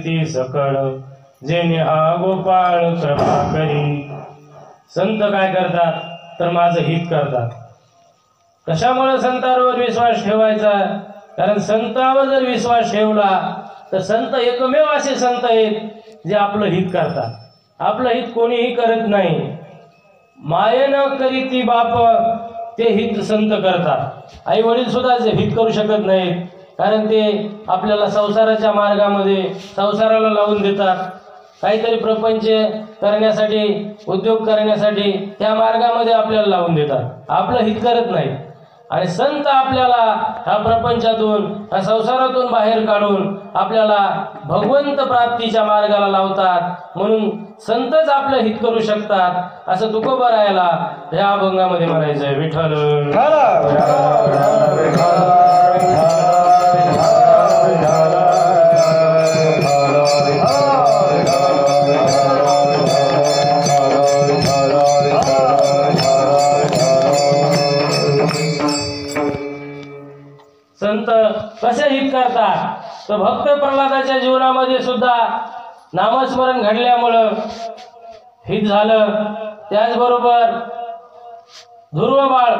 कीर्ती सकळ जेणे हा गोपाळ कृपा करी. संत काय करतात तर माझं हित करतात. कशामुळे संतांवर विश्वास ठेवायचा? कारण संतांवर जर विश्वास ठेवला तर संत एकमेव असे संत आहेत जे आपलं हित करतात. आपलं हित कोणीही करत नाही. मायेनं करीती बाप ते हित संत करतात. आई वडील सुद्धा जे हित करू शकत नाहीत, कारण ते आपल्याला संसाराच्या मार्गामध्ये संसाराला लावून देतात. काहीतरी प्रपंच करण्यासाठी, उद्योग करण्यासाठी त्या मार्गामध्ये आपल्याला लावून देतात. आपलं हित करत नाही. आणि संत आपल्याला ह्या प्रपंचातून, ह्या संसारातून बाहेर काढून आपल्याला भगवंत प्राप्तीच्या मार्गाला लावतात. म्हणून संतच आपलं हित करू शकतात, असं तुकोबारायाला ह्या अभंगामध्ये म्हणायचं आहे. विठ्ठल संत कसे हित करतात तर भक्त प्रल्हादाच्या जीवनामध्ये सुद्धा नामस्मरण घडल्यामुळं हित झालं. त्याचबरोबर ध्रुव बाळ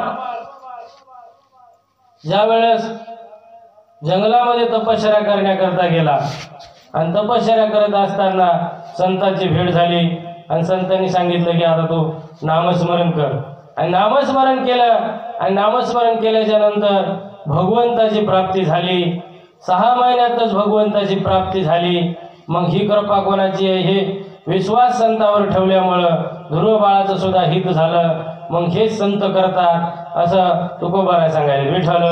ज्या वेळेस जंगलामध्ये तपश्चर्या करण्याकरता गेला आणि तपश्चर्या करत असताना संतांची भेट झाली आणि संतांनी सांगितलं की आता तू नामस्मरण कर. आणि नामस्मरण केलं आणि नामस्मरण केल्याच्या नंतर भगवंताची प्राप्ती झाली. 6 महिन्यातच भगवंताची प्राप्ती झाली. मग ही कृपा कोणाची आहे? हे विश्वास संतावर ठेवल्यामुळं ध्रुव बाळाचं सुद्धा हित झालं. मग हेच संत करतात असं तुकोबाराय सांगायला. विठ्ठल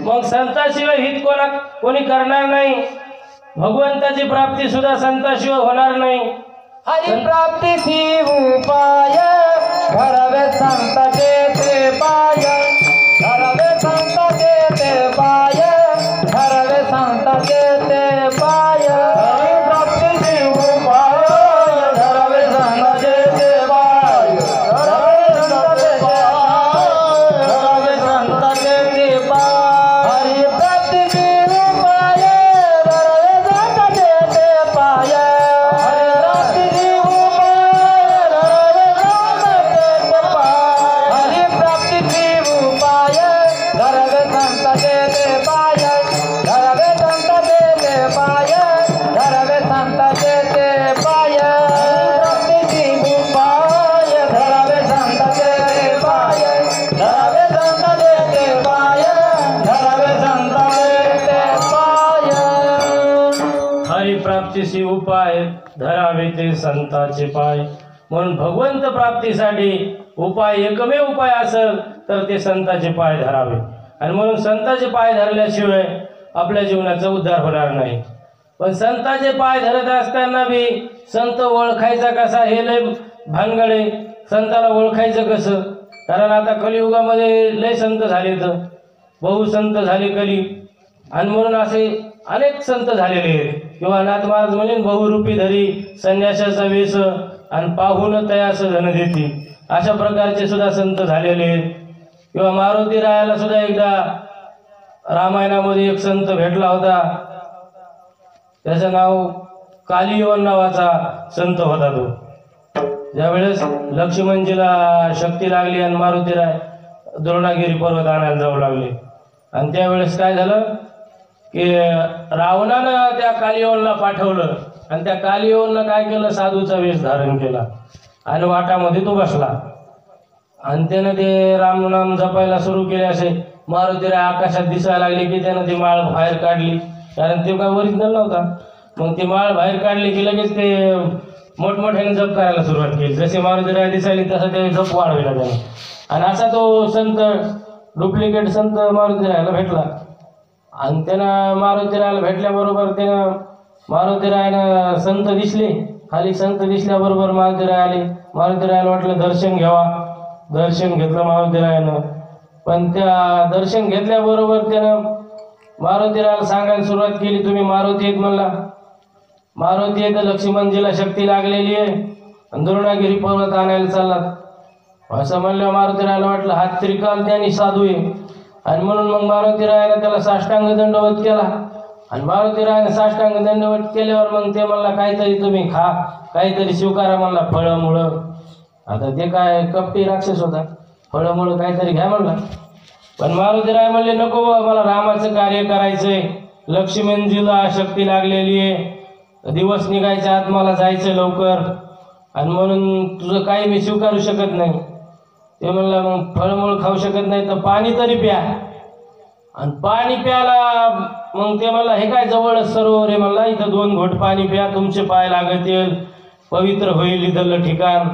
मग संताशिवाय हित कोणी करणार नाही. भगवंताची प्राप्ती सुद्धा संताशिवाय होणार नाही. हरिप्राप्तीची उपाय घरावे संताचे ते पाय, घरावे संताचे ते पाय, घरावे संताचे ते पाय. हरिप्राप्तीची उपाय घरावे संताचे ते पाय, घरावे संताचे ते पाय. हरिप्राप्तीची उपाय घरावे संताचे ते पाय. प्राप्तीशी उपाय धरावे ते संतांचे पाय. म्हणून भगवंत प्राप्तीसाठी उपाय, एकमेव उपाय असेल तर ते संतांचे पाय धरावे. आणि म्हणून संतांचे पाय धरल्याशिवाय आपल्या जीवनाचा उद्धार होणार नाही. पण संतांचे पाय धरत असताना बी संत ओळखायचा कसा हे लय भानगडे. संताला ओळखायचं कसं? कारण आता कलियुगामध्ये लय संत झाले, तर बहुसंत झाले कली. आणि म्हणून असे अनेक संत झालेले आहेत. किंवा नाथ महाराज म्हणजे बहुरूपी धरी संन्यासाचा वेश आणि पाहून तयास धन देती, अशा प्रकारचे सुद्धा संत झालेले आहेत. किंवा मारुती रायाला सुद्धा एकदा रामायणामध्ये एक संत भेटला होता. त्याचं नाव कालियोन नावाचा संत होता. तो ज्यावेळेस लक्ष्मणजीला शक्ती लागली आणि मारुती राय द्रोणागिरी पर्वत आणायला जाऊ लागले, आणि त्यावेळेस काय झालं की रावणानं त्या कालियोनला पाठवलं. आणि त्या कालियोननं काय केलं? साधूचा वेश धारण केला आणि वाटामध्ये तो बसला. आणि त्यानं ते रामनाम जपायला सुरू केले. असे मारुतीराय आकाशात दिसायला लागले की त्यानं ती माळ बाहेर काढली, कारण ते काय ओरिजिनल नव्हता. मग ती माळ बाहेर काढली की लगेच ते मोठमोठ्याने जप करायला सुरुवात केली. जसे मारुतीराय दिसायले तसं ते जप वाढविला त्यानं. आणि असा तो संत, डुप्लिकेट संत मारुतीरायाला भेटला. आणि त्यानं मारुतीरायाला भेटल्याबरोबर त्यानं मारुतीरायानं संत दिसले, खाली संत दिसल्याबरोबर मारुतीराय आले. मारुतीरायाला वाटलं दर्शन घ्यावा. दर्शन घेतलं मारुतीरायानं. पण त्या दर्शन घेतल्याबरोबर त्यानं मारुतीरायाला सांगायला सुरुवात केली, तुम्ही मारुती आहेत म्हणला. मारुती आहे तर लक्ष्मणजीला शक्ती लागलेली आहे आणि द्रोणागिरी पर्वत आणायला चाललात. असं म्हणलं मारुतीरायाला वाटलं हा त्रिकाल त्यांनी साधू आहे, आणि म्हणून मग मारुतीरायाने त्याला साष्टांग दंडवत केला. आणि मारुतीरायाने साष्टांग दंडवत केल्यावर मग ते म्हणला काहीतरी तुम्ही खा, काहीतरी स्वीकारा म्हणला, फळं मुळं. आता ते काय कपटी राक्षस होता, फळं मुळं काहीतरी घ्या म्हणला. पण मारुतीराय म्हणले नको बाबा, मला रामाचं कार्य करायचंय, लक्ष्मणजीला शक्ती लागलेली आहे, दिवस निघायच्या आत मला जायचं लवकर, आणि म्हणून तुझं काही मी स्वीकारू शकत नाही. ते म्हणला मग फळमुळ खाऊ शकत नाही तर पाणी तरी प्या. आणि पाणी प्याला मग ते म्हणला हे काय जवळच सरोवर आहे म्हणला, इथं 2 घोट पाणी प्या, तुमचे पाय लागतील, पवित्र होईल इथलं ठिकाण.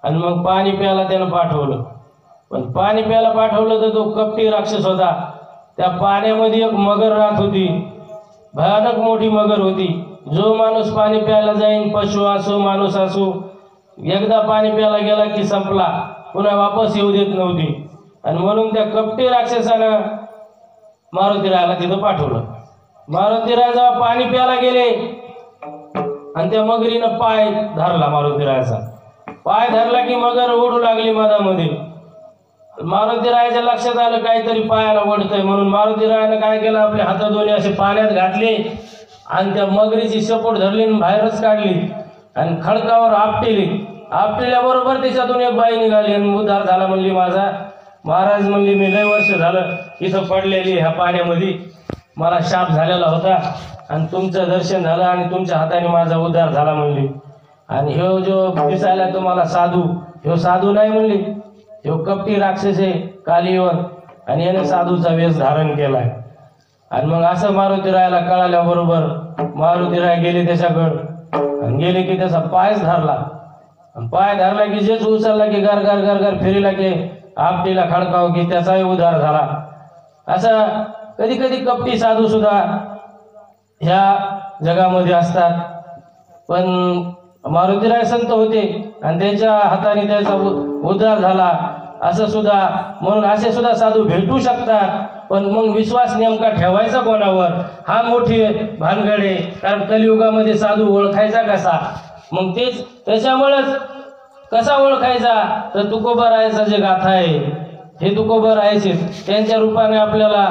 आणि मग पाणी प्यायला त्यानं पाठवलं. पण पाणी प्यायला पाठवलं तर तो कपटी राक्षस होता. त्या पाण्यामध्ये एक मगर राहत होती, भयानक मोठी मगर होती. जो माणूस पाणी प्यायला जाईन, पशु असो माणूस असो, एकदा पाणी प्यायला गेला की संपला, पुन्हा वापस येऊ देत नव्हती. आणि म्हणून त्या कपटी राक्षसानं मारुतीरायाला तिथं पाठवलं. मारुतीराय जेव्हा पाणी प्यायला गेले आणि त्या मगरीनं पाय धरला मारुतीरायाचा, पाय धरला की मगर ओढू लागली मधामध्ये. मारुतीरायाच्या लक्षात आलं काहीतरी पायाला ओढतंय, म्हणून मारुतीरायानं काय केलं, आपले हात दोन्ही असे पाण्यात घातले आणि त्या मगरीची शेपूट धरली आणि बाहेरच काढली आणि खडकावर आपटिली. आपटिल्याबरोबर त्याच्यातून एक बाई निघाली आणि उद्धार झाला. म्हणली माझा महाराज, म्हणली मी लय वर्ष झालं इथं पडलेली ह्या पाण्यामध्ये, मला शाप झालेला होता आणि तुमचं दर्शन झालं आणि तुमच्या हाताने माझा उद्धार झाला म्हणली. आणि ह्यो जो दिसायला तुम्हाला साधू, ह्यो साधू नाही म्हणली, ह्यो कपटी राक्षस आहे कालीवर, आणि याने साधूचा वेश धारण केलाय. आणि मग असं मारुतीरायाला कळाल्याबरोबर मारुतीराय गेले त्याच्याकडं आणि गेले की त्याचा पायच धरला. पाय धरला की जेच उचलला की गर गर गर गर फिरला की आपटीला खडकाव की त्याचाही उद्धार झाला. असं कधी कधी कपटी साधू सुद्धा ह्या जगामध्ये असतात. पण मारुतीराय संत होते आणि त्यांच्या हाताने त्याचा उद्धार झाला असं सुद्धा. म्हणून असे सुद्धा साधू भेटू शकतात. पण मग विश्वास नेमका ठेवायचा कोणावर, हा मोठी भानगड आहे. कारण कलियुगामध्ये साधू ओळखायचा कसा, मग तेच त्याच्यामुळेच कसा ओळखायचा, तर तुकोबारायाचा जे गाथा आहे हे तुकोबारायाचे त्यांच्या रूपाने आपल्याला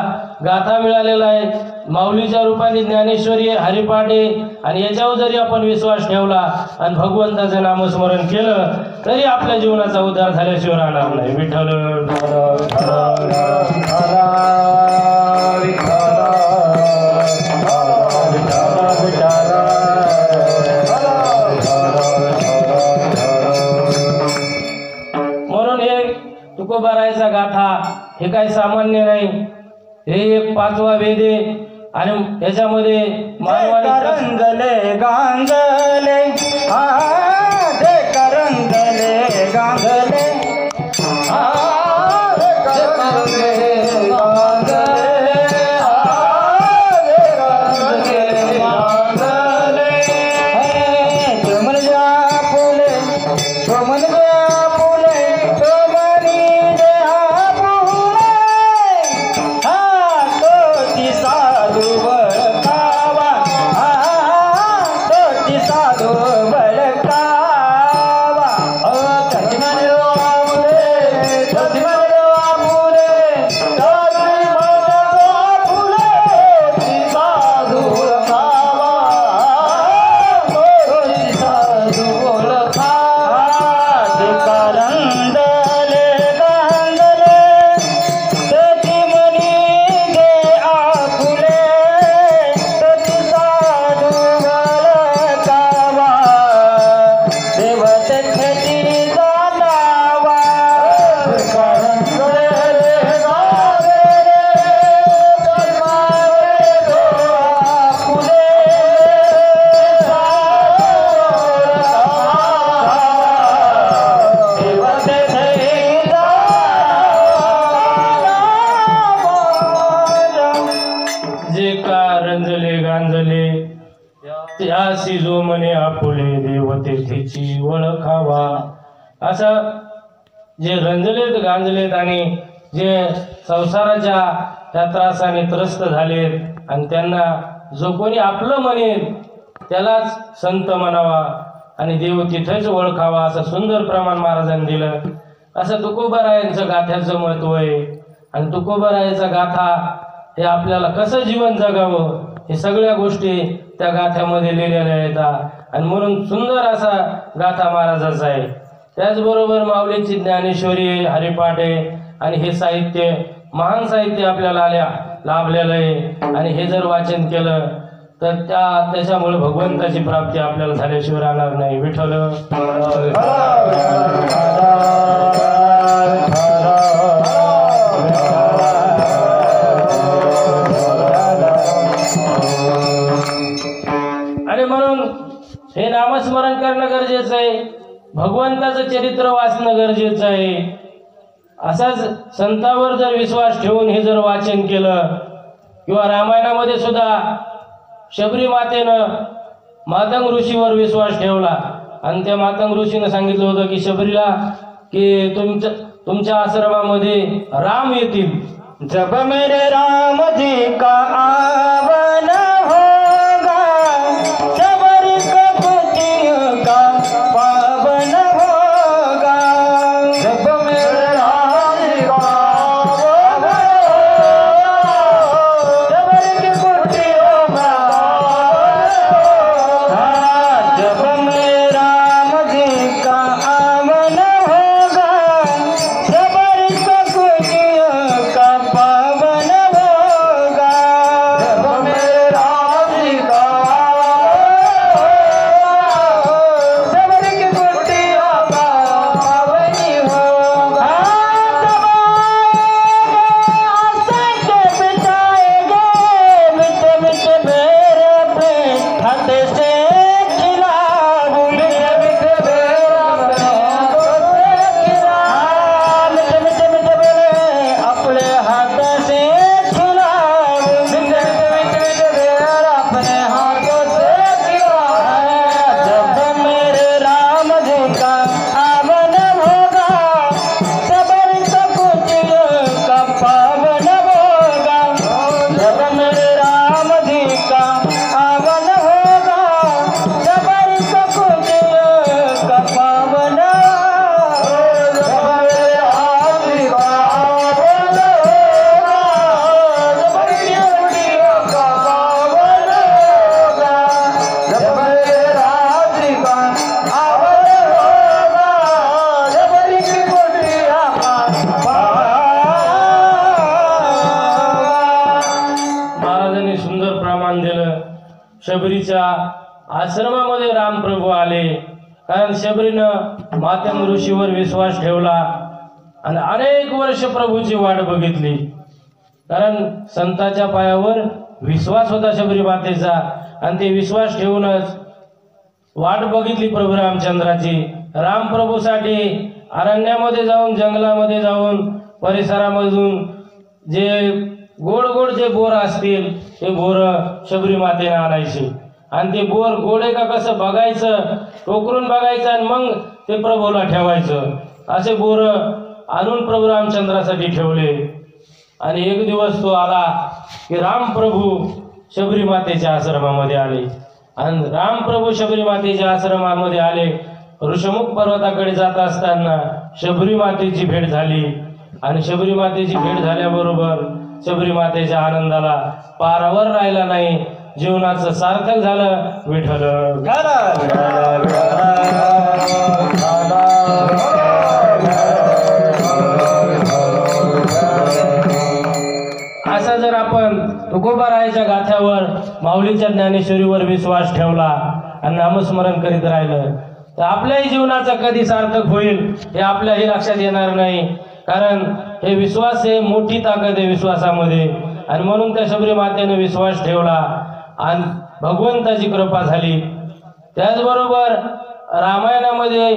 गाथा मिळालेला आहे. माऊलीच्या रूपाने ज्ञानेश्वरी हरिपाठ आहे. आणि याच्यावर जरी आपण विश्वास ठेवला आणि भगवंताचं नामस्मरण केलं तरी आपल्या जीवनाचा उद्धार झाल्याशिवाय राहणार नाही. विठ्ठल म्हणून हे तुकोबारायाचा गाथा हे काही सामान्य नाही. हे एक 5वा वेद आहे आणि याच्यामध्ये करंगले गांगले दे करंगले गांगले त्यासी जो म्हणे आपुले देवते तिची ओळखावा. असं जे रंजलेत गांजलेत आणि जे संसाराच्या त्या त्रासाने त्रस्त झालेत आणि त्यांना जो कोणी आपलं म्हणेल त्यालाच संत म्हणावा आणि देव तिथेच ओळखावा असं सुंदर प्रमाण महाराजांनी दिलं. असं तुकोबारायांचं गाथ्याचं महत्व आहे. आणि तुकोबारायाचा गाथा हे आपल्याला कसं जीवन जगावं हे सगळ्या गोष्टी त्या गाथ्यामध्ये लिहिलेल्या आहेत. आणि म्हणून सुंदर असा गाथा महाराजाचा आहे. त्याचबरोबर माऊलीची ज्ञानेश्वरी, हरिपाठ आहे आणि हे साहित्य महान साहित्य आपल्याला लाभलेलं आहे. आणि हे जर वाचन केलं तर त्याच्यामुळे भगवंताची प्राप्ती आपल्याला झाल्याशिवाय राहणार नाही. विठ्ठल आणि म्हणून हे नामस्मरण करणं गरजेचं आहे. भगवंताचं चरित्र वाचणं गरजेचं आहे. असाच संतांवर जर विश्वास ठेवून हे जर वाचन केलं किंवा रामायणामध्ये सुद्धा शबरी मातेनं मातंग ऋषीवर विश्वास ठेवला आणि त्या मातंग ऋषीनं सांगितलं होतं की शबरीला की तुमच्या आश्रमामध्ये राम येतील. जब मेरे राम जी का आवन होगा शबरी कपटियों का पावन होगा. जब मेरे राम जी का आवन होगा शबरी की कुटियों का जब मेरे राम जी का आवन होगा शबरी का कुटियों का पावन होगा. जब मेरे राम जी का शबरी की कुटियों का पावनी होगा. आसके बिताएंगे मिटे मिटे मेरे पे हाथ से खिलाऊंगे. मिटे मेरा मिटे मिटे मिटे मेरे अपने हाथ से खिलाऊंगे. मिटे मिटे मेरा अपने हाथों से खिलाऊंगे. जब मेरे राम जी का आवन होगा शबरी का कुटियों का पावन होगा. जब मेरे राम जी का आवन होगा शबरी का कुटियों का पावन होगा. जब मेरे राम जी का आवन होगा शबरी की कुटियों का पावन होगा. जब मेरे राम जी का आवन होगा शबरी की कुटियों का पावन होगा. महाराजांनी सुंदर प्रमाण दिलं. शबरीच्या आश्रमामध्ये रामप्रभू आले कारण शबरीनं मातंग ऋषीवर विश्वास ठेवला आणि अनेक वर्ष प्रभूची वाट बघितली. कारण संताच्या पायावर विश्वास होता शबरी मातेचा आणि ते विश्वास ठेवूनच वाट बघितली प्रभू रामचंद्राची. रामप्रभूसाठी अरण्यामध्ये जाऊन, जंगलामध्ये जाऊन, परिसरामधून जे गोड गोड जे बोर असतील ते बोर शबरी मातेने आणायचे आणि ते बोर गोड आहे का कसं बघायचं, टोकरून बघायचं आणि मग ते प्रभूला ठेवायचं. असे बोर आणून प्रभू रामचंद्रासाठी ठेवले. आणि एक दिवस तो आला की रामप्रभू शबरी मातेच्या आश्रमामध्ये आले. आणि रामप्रभू शबरी मातेच्या आश्रमामध्ये आले. ऋषमुख पर्वताकडे जात असताना शबरी मातेची भेट झाली. आणि शबरी मातेची भेट झाल्याबरोबर शबरी मातेच्या आनंदाला पारावर राहिला नाही. जीवनाचं सार्थक झालं. विठ्ठल असा जर आपण तुकोबारायाच्या गाथ्यावर, माऊलीच्या ज्ञानेश्वरीवर विश्वास ठेवला आणि नामस्मरण करीत राहिलं तर आपल्याही जीवनाचा कधी सार्थक होईल हे आपल्याही लक्षात येणार नाही. कारण हे विश्वास हे मोठी ताकद आहे विश्वासामध्ये. आणि म्हणून त्या शबरी मातेने विश्वास ठेवला आणि भगवंताची कृपा झाली. त्याचबरोबर रामायणामध्ये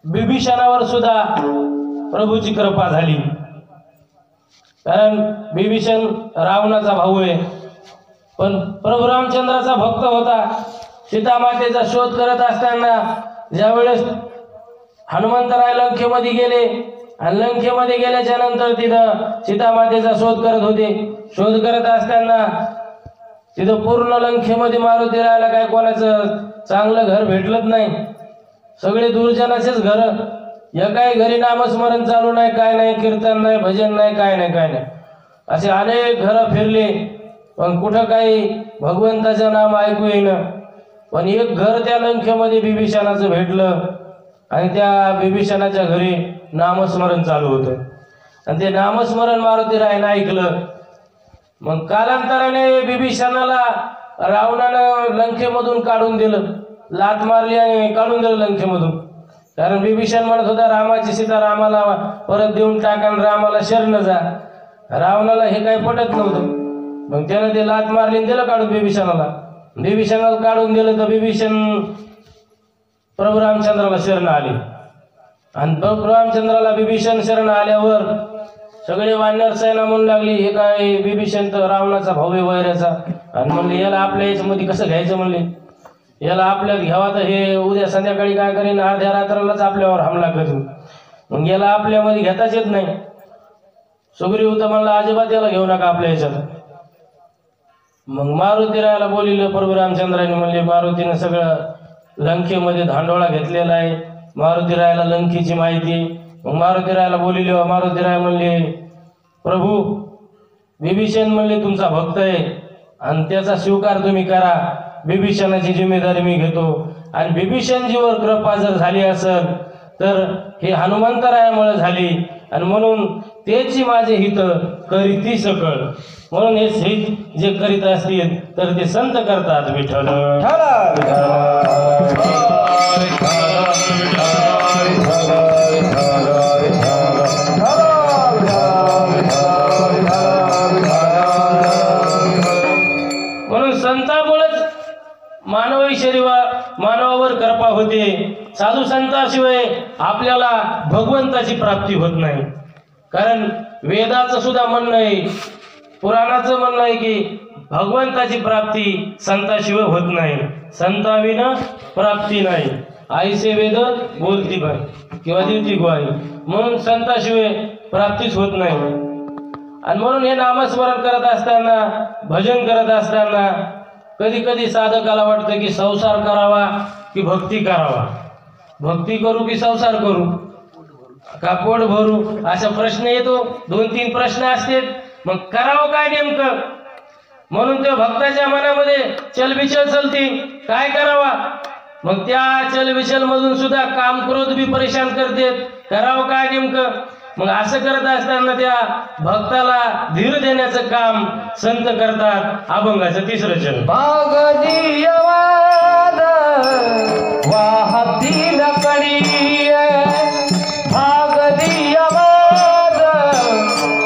बिभीषणावर सुद्धा प्रभूची कृपा झाली. कारण बिभीषण रावणाचा भाऊ आहे पण प्रभू रामचंद्राचा भक्त होता. सीतामातेचा शोध करत असताना ज्यावेळेस हनुमंतराय लंकेमध्ये गेले आणि लंकेमध्ये गेल्याच्या नंतर तिथं सीतामातेचा शोध करत होते. शोध करत असताना तिथं पूर्ण लंकेमध्ये मारुती राहायला काय कोणाचं चांगलं घर भेटलंच नाही. सगळे दुर्जनाचेच घर या काही घरी नामस्मरण चालू नाही, काय नाही, कीर्तन नाही, भजन नाही, काय नाही. असे अनेक घरं फिरले, पण कुठं काही भगवंताचं नाम ऐकू येईना. पण एक घर त्या लंकेमध्ये बिभीषणाचं भेटलं आणि त्या बिभीषणाच्या घरी नामस्मरण चालू होतं आणि ते नामस्मरण मारुतीरायानं ऐकलं. मग कालांतराने बिभीषणाला रावणानं लंकेमधून काढून दिलं, लात मारली आणि काढून दिलं लंकेमधून. कारण बिभीषण म्हणत होता रामाची सीता रामाला परत देऊन टाका आणि रामाला शरण जा. रावणाला हे काही पटत नव्हतं. मग त्यानं ते लात मारली आणि दिलं काढून बिभीषणाला काढून दिलं. तर बिभीषण प्रभू रामचंद्राला शरण आले आणि प्रभू रामचंद्राला बिभीषण शरण आल्यावर सगळे वानर सेना म्हणू लागली, हे काय बिभीषण तर रावणाचा भाऊ आहे वैऱ्याचा, आणि म्हणले याला आपल्या याच्यामध्ये कसं घ्यायचं, म्हणले याला आपल्यात घ्यावा तर हे उद्या संध्याकाळी काय करेन, अर्ध्या रात्रालाच आपल्यावर हमला करेन. मग याला आपल्यामध्ये घेताच येत नाही. सुग्रीव तर म्हणला अजिबात याला घेऊ नका आपल्या याच्यात. मग मारुतीरायाला बोलिलं प्रभू रामचंद्राने. म्हणले मारुतीनं सगळं लंकेमध्ये धांडोळा घेतलेला आहे, मारुतीरायाला लंकेची माहिती. मग मारुतीरायाला बोलिले. मारुतीराय म्हणले प्रभू बिभीषण म्हणले तुमचा भक्त आहे आणि त्याचा स्वीकार तुम्ही करा, बिभीषणाची जिम्मेदारी मी घेतो. आणि बिभीषणजीवर कृपा जर झाली असेल तर हे हनुमंतरायामुळे झाली, आणि म्हणून तेची माझे हित करीती सकळ. म्हणून हे हित जे करीत असतील तर ते संत करतात. विठ्ठल म्हणून संतामुळेच मानवावर कृपा होते. साधू संताशिवाय आपल्याला भगवंताची प्राप्ती होत नाही. कारण वेदाचं सुद्धा म्हणणं आहे, पुराणाचं म्हणणं आहे की भगवंताची प्राप्ती संताशिवाय होत नाही. संताविना प्राप्ती नाही, आईसे वेद बोलती बाई किंवा देवती ग्वाही. म्हणून संताशिवाय प्राप्तीच होत नाही. आणि म्हणून हे नामस्मरण करत असताना, भजन करत असताना कधी कधी साधकाला वाटतं की संसार करावा की भक्ती करावा, भक्ती करू की संसार करू, का पोट भरू, असा प्रश्न येतो. 2-3 प्रश्न असतात. मग करावं काय नेमकं? म्हणून त्या भक्ताच्या मनामध्ये चलबिचल चलती, काय करावा. मग त्या चलबिचल मधून सुद्धा काम क्रोध बी परेशान करते, करावं काय नेमकं. मग असं करत असताना त्या भक्ताला धीर देण्याचं काम संत करतात. अभंगाचं 3रं चरण. भागदीयवाद वाहतील कडी, भागदीयवाद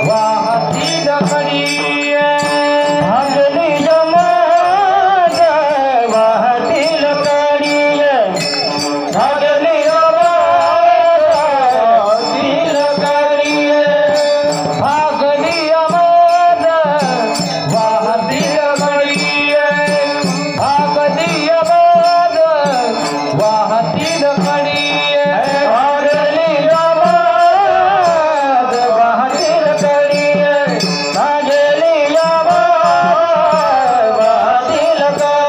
वाहतील कडी, भागदीयवाद वाहतील कडी, भागदीयवाद वाहतील कडी, भागदीयवाद वाहतील कडी, भागदीयवाद वाहतील कडी, भागदीयवाद वाहतील कडी, भागदीयवाद वाहतील कडी.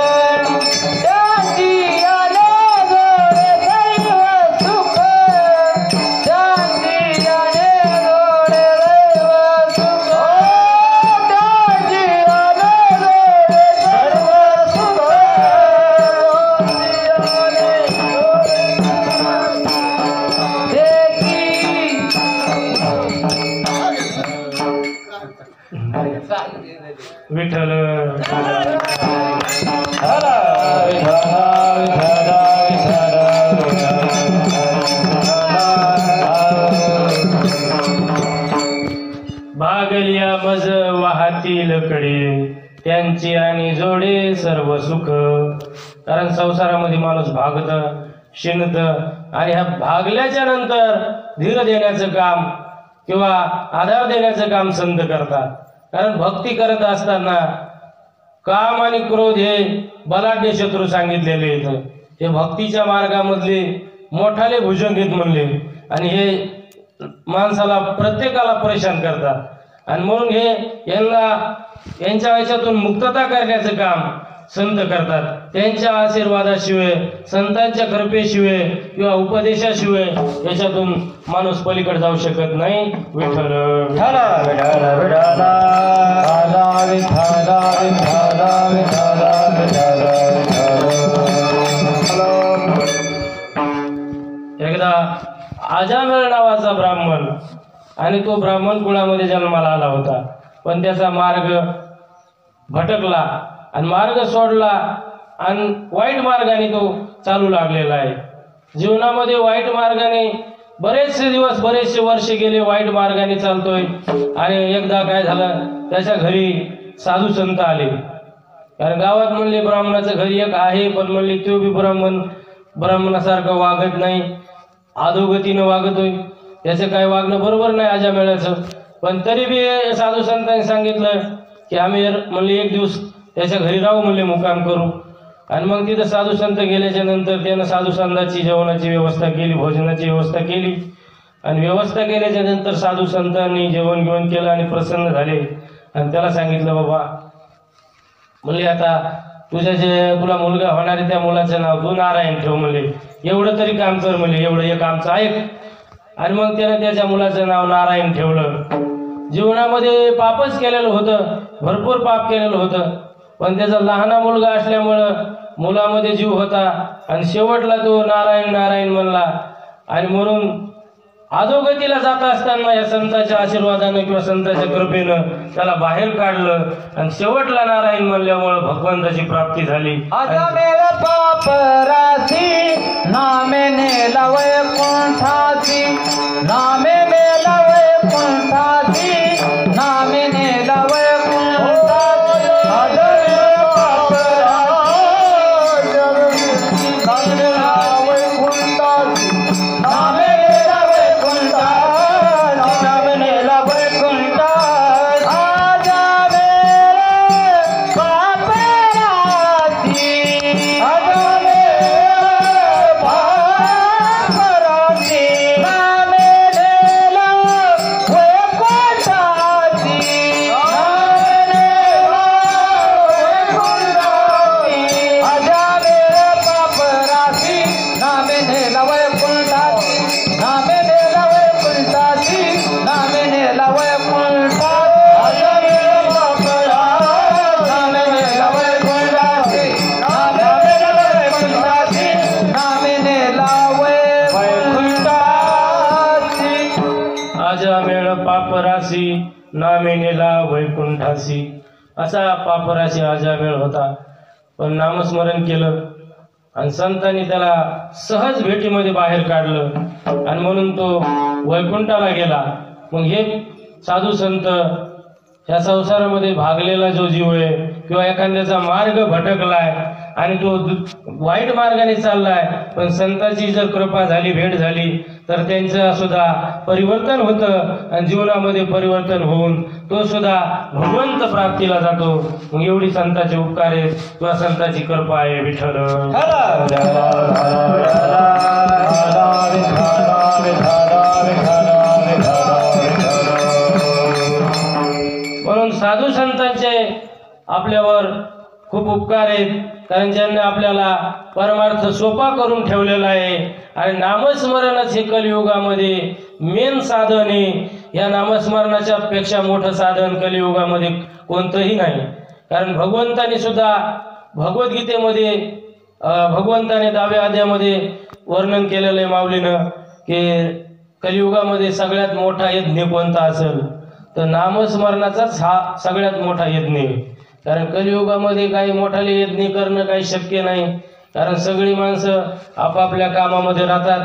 त्याची आले गोडे दैव सुख, त्याची आले गोडे दैव सुख, त्याची आले गोडे दैव सुख, विठ्ठल भागलिया मज वाहतील कडे, त्यांची आणि जोडे सर्व सुख. कारण संसारामध्ये माणूस भागत शिणत, आणि ह्या भागल्याच्या नंतर धीर देण्याचं काम किंवा आधार देण्याचं काम संत करतात. कारण भक्ती करत असताना काम आणि क्रोध हे बलाढ्य शत्रू सांगितलेले आहेत. हे भक्तीच्या मार्गामधले मोठाले भुजंग आहेत म्हणले, आणि हे माणसाला प्रत्येकाला परेशान करतात. आणि म्हणून हे यांच्या याच्यातून मुक्तता करण्याचं काम संत करतात. त्यांच्या आशीर्वादाशिवाय, संतांच्या कृपेशिवाय किंवा उपदेशाशिवाय याच्यातून माणूस पलीकडे जाऊ शकत नाही. विठ्ठल विठ्ठल विठ्ठल विठ्ठल विठ्ठल विठ्ठल विठ्ठल एकदा आजामेळ नावाचा ब्राह्मण, आणि तो ब्राह्मण कुळामध्ये जन्माला आला होता, पण त्याचा मार्ग भटकला आणि मार्ग सोडला आणि वाईट मार्गाने तो चालू लागलेला आहे. जीवनामध्ये वाईट मार्गाने बरेचसे दिवस, बरेचसे वर्ष गेले, वाईट मार्गाने चालतोय. आणि एकदा काय झालं, त्याच्या घरी साधू संत आले. कारण गावात म्हणले ब्राह्मणाचं घरी एक आहे, पण म्हणले तो बी ब्राह्मणासारखं वागत नाही, अधोगतीनं वागतोय, त्याचं काय वागणं बरोबर नाही आजामेळाचं. पण तरी बी साधू संतांनी सांगितलं की आम्ही म्हणले एक दिवस त्याच्या घरी राहू, म्हणले मुक्काम करू. आणि मग तिथं साधू संत गेल्याच्या नंतर त्यानं साधू संतांची जेवणाची व्यवस्था केली, भोजनाची व्यवस्था केली. आणि व्यवस्था केल्याच्या नंतर साधू संतांनी जेवण घेऊन केलं आणि प्रसन्न झाले. आणि त्याला सांगितलं, बाबा म्हणले आता तुला मुलगा होणार आहे, त्या मुलाचं नाव तू नारायण ठेव, म्हणले एवढं तरी काम कर, म्हणले एवढं एक आमचं ऐक. आणि मग त्यानं त्याच्या मुलाचं नाव नारायण ठेवलं. जीवनामध्ये पापच केलेलं होतं, भरपूर पाप केलेलं होतं, पण त्याचा लहाना मुलगा असल्यामुळं मुलामध्ये जीव होता आणि शेवटला तो नारायण नारायण म्हणला. आणि म्हणून अधोगतीला जात असताना या संतांच्या आशीर्वादानं किंवा संतांच्या कृपेनं त्याला बाहेर काढलं आणि शेवटला नारायण म्हणल्यामुळं भगवंताची प्राप्ती झाली. अजामेळ पाप राशी नामे नेला वैकुंठाची, नामे नेला वैकुंठाची, नामे नेला वैकुंठाची. अजामेळ पाप नामे नेला वैकुंठाची, नामे नेला वैकुंठाची, नामे नेला वैकुंठाची. अजामेळ पाप राशी, अजामेळ पापराशी नामे नेला वैकुंठासी. असा पापराशी अजामेळ होता, पण नामस्मरण केलं आणि संतांनी त्याला सहज भेटीमध्ये बाहेर काढलं आणि म्हणून तो वैकुंठाला गेला. मग हे साधू संत ह्या संसारामध्ये भागलेला जो जीव आहे किंवा एखाद्याचा मार्ग भटकलाय आणि तो वाईट मार्गाने चाललाय, पण संतांची जर कृपा झाली, भेट झाली, तर त्यांचं सुद्धा परिवर्तन होतं आणि जीवनामध्ये परिवर्तन होऊन तो सुद्धा भगवंत प्राप्तीला जातो. मग एवढी संतांचे उपकार आहेत किंवा संतांची कृपा आहे. विठ्ठल म्हणून साधू संतांचे आपल्यावर खूप उपकार आहेत, कारण ज्यांनी आपल्याला परमार्थ सोपा करून ठेवलेला आहे. आणि नामस्मरणच हे कलियुगामध्ये मेन साधन आहे. या नामस्मरणाच्या पेक्षा मोठं साधन कलियुगामध्ये कोणतंही नाही. कारण भगवंताने सुद्धा भगवद्गीतेमध्ये भगवंताने 10व्या अध्यायामध्ये वर्णन केलेलं आहे माऊलीनं, की कलियुगामध्ये सगळ्यात मोठा यज्ञ कोणता असेल तर नामस्मरणाचाच हा सगळ्यात मोठा यज्ञ आहे. कारण कलियुगामध्ये काही मोठाले यज्ञ करणं काही शक्य नाही, कारण सगळी माणसं आपापल्या कामामध्ये राहतात.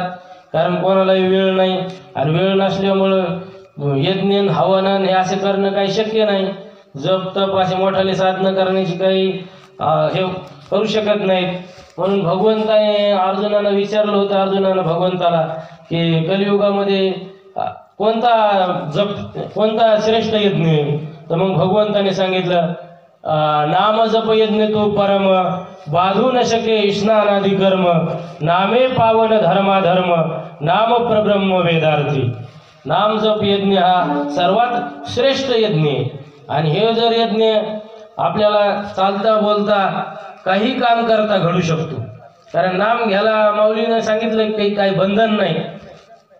कारण कोणालाही वेळ नाही आणि वेळ नसल्यामुळं यज्ञ हवन हे असे करणं काही शक्य नाही. जप तप असे मोठाले साधनं करण्याची काही हे करू शकत नाहीत. म्हणून भगवंताने अर्जुनाला विचारलं होतं, अर्जुनानं भगवंताला, की कलियुगामध्ये कोणता श्रेष्ठ यज्ञ आहे. तर मग भगवंताने सांगितलं, नाम जप यज्ञ तो परम, बाधू न शके स्नानादि कर्म, नामे पावन धर्माधर्म, नाम प्रब्रह्म वेदार्थी. नाम जप यज्ञ हा सर्वात श्रेष्ठ यज्ञ आहे. आणि हे जर यज्ञ आपल्याला चालता बोलता काही काम करता घडू शकतो. कारण नाम घ्यायला माऊलीनं सांगितलं की काही बंधन नाही,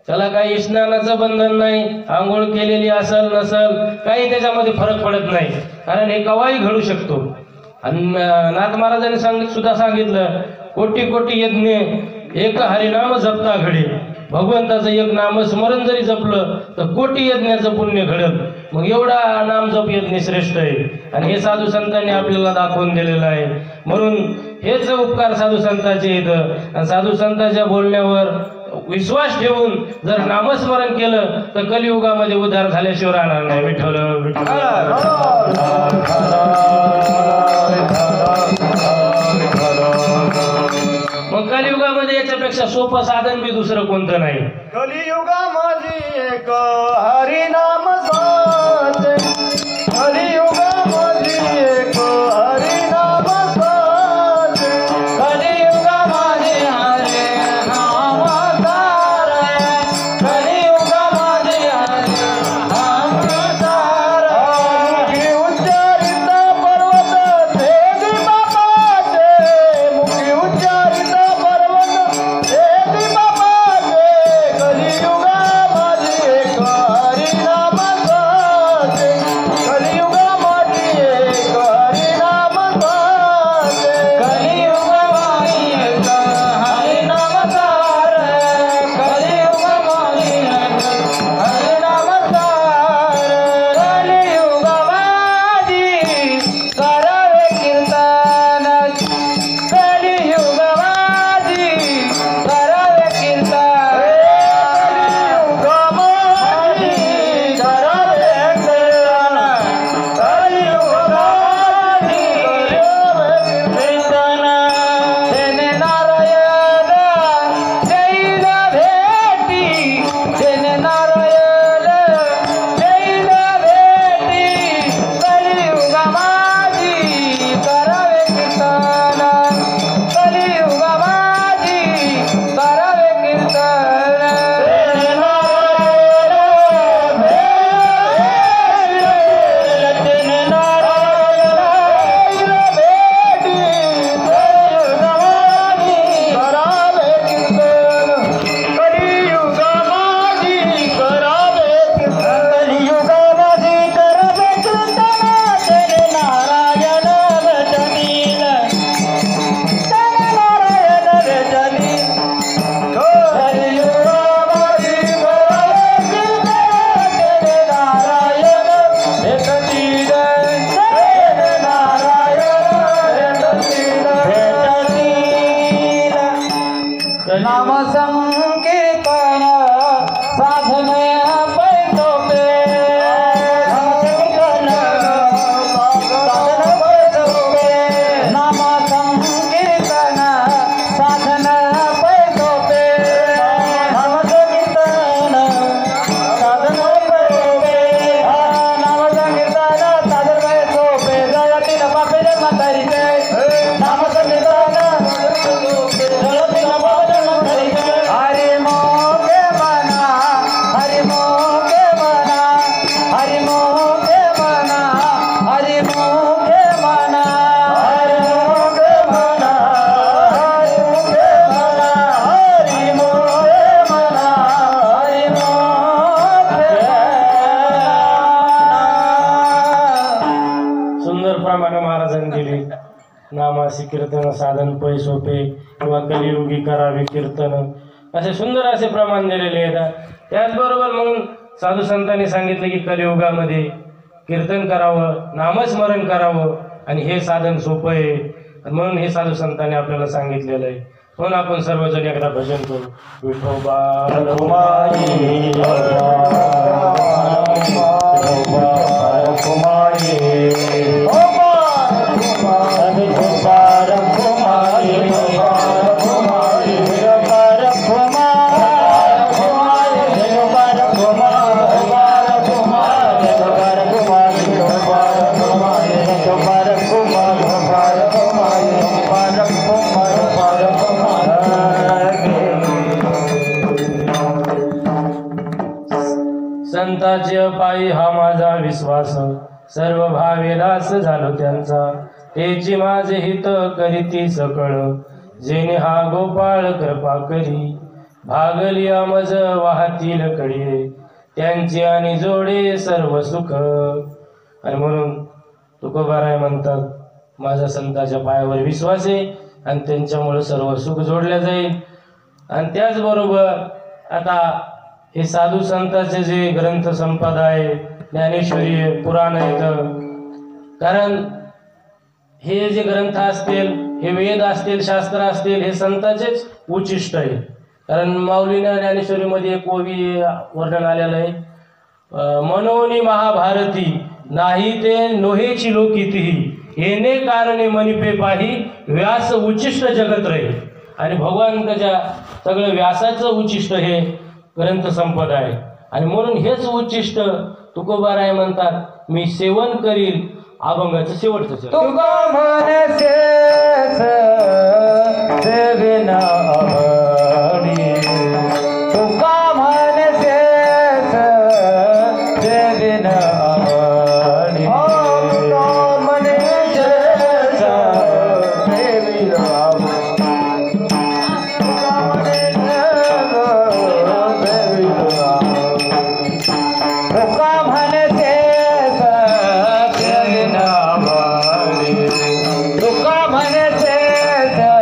त्याला काही स्नानाचं बंधन नाही, आंघोळ केलेली असल नसल काही त्याच्यामध्ये फरक पडत नाही, कारण हे केव्हाही घडू शकतो. आणि नाथ महाराजांनी सुद्धा सांगितलं, कोटी कोटी यज्ञ एक हरिनाम जपता घडे. भगवंताचं एक नामस्मरण जरी जपलं तर कोटी यज्ञाचं पुण्य घडल. मग एवढा नाम जप यज्ञ श्रेष्ठ आहे आणि हे साधू संतांनी आपल्याला दाखवून दिलेलं आहे. म्हणून हेच उपकार साधू संतांचे येतं. आणि साधू संतांच्या बोलण्यावर विश्वास ठेवून जर नामस्मरण केलं तर कलियुगामध्ये उद्धार झाल्याशिवाय राहणार नाही. विठ्ठल मग कलियुगामध्ये याच्यापेक्षा सोपं साधन बी दुसरं कोणतं नाही. कलियुगामध्ये एक हरिनाम साचे, कलियुगामध्ये एक हरिनाम साचे, कलियुगामध्ये हरिनाम सारे, कलियुगामध्ये हरिनाम सारे. मुखी उच्चारित पर्वत तेजी बाबाचे, मुखी उच्चारित पर्वत तेजी बाबाचे, कलियुगामध्ये एक हरिनाम साचे, कलियुगामध्ये एक हरिनाम साचे, कलियुगामध्ये एक हरिनाम सारे, कलियुगामध्ये एक हरिनाम सारे. कलियुगामध्ये करावे कीर्तन, कलियुगामध्ये करावे कीर्तन, कलियुगामध्ये करावे कीर्तन, कलियुगामध्ये करावे कीर्तन. तेने नारायण जैन भेटी, तेने नारायण जैन भेटी, कलियुगामध्ये करावे कीर्तन, कलियुगामध्ये करावे कीर्तन. तेने नारायण भेटी, तेने नारायण भेटी, कलियुगामध्ये करावे कीर्तन, कलियुगामध्ये करावे कीर्तन, कलियुगामध्ये करावे कीर्तन. तेने नारायण भेटतील, तेने नारायण भेटतील, कलियुगामध्ये करावे कीर्तन. तेने नारायण भेटतील, तेने नारायण भेटतील. नाम संकीर्तन साधन पैतोपे, नाम संकीर्तन साधन पैतोपे, नाम संकीर्तन साधन पैतोपे, नाम संकीर्तन साधन पैतोपे. जळतील पापे म्हातारीचे, नाम संकीर्तन जळतील पापे म्हातारीचे. हरी मोके मना, हरी मोके मना, हरी मोके मना, हरी मोके मना, हरी मोके मना, हरी मोके मना, हरी मोके मना, हरी मोके मना. सुंदर प्रमाणे महाराजांनी दिली. नामासी कीर्तन साधन पै सोपे किंवा कलियुगी करावे कीर्तन, असे सुंदर असे प्रमाण दिलेले आहेत. त्याचबरोबर म्हणून साधू संतांनी सांगितलं की कलियुगामध्ये कीर्तन करावं, नामस्मरण करावं आणि हे साधन सोपं आहे. म्हणून हे साधू संतांनी आपल्याला सांगितलेलं आहे. म्हणून आपण सर्वजण एकदा भजन करू. विठोबा रघुमाई, संताचे पायी हा माझा विश्वास, सर्व भावे दास झालो त्यांचा. तेची माझे हित करीती सकळ जेणे हा गोपाळ कृपा करी भागलिया मज वाहतील कडे त्यांची आणि जोडे सर्व सुख. आणि म्हणून तुकोबाराय म्हणतात माझ्या संतांच्या पायावर विश्वास आहे आणि त्यांच्यामुळे सर्व सुख जोडल्या जाईल. आणि त्याचबरोबर आता हे साधू संतांचे जे ग्रंथ संपदा आहे ज्ञानेश्वरी पुराण आहेत, कारण हे जे ग्रंथ असतील हे वेद असतील शास्त्र असतील हे संतांचेच उच्चिष्ट आहे. कारण माऊलीने ज्ञानेश्वरीमध्ये एक ओवी वर्णन आलेलं आहे, मनोनी महाभारती नाही ते नोहेची लोकितीही येणे कारणे मनिपे पाही व्यास उच्चिष्ट जगत रहे. आणि भगवान त्याच्या सगळं व्यासाचं उच्चिष्ट हे ग्रंथ संपदा आहे. आणि म्हणून हेच उच्चिष्ट तुकोबाराय म्हणतात मी सेवन करील अभंगाचं शेवटचं चरण. तुका म्हणसेस सेविना आवडी, तुका म्हणसेस सेविना आवडी, तुका म्हणसेस सेविना आवडी, तुका म्हणसेस सेविना आवडी,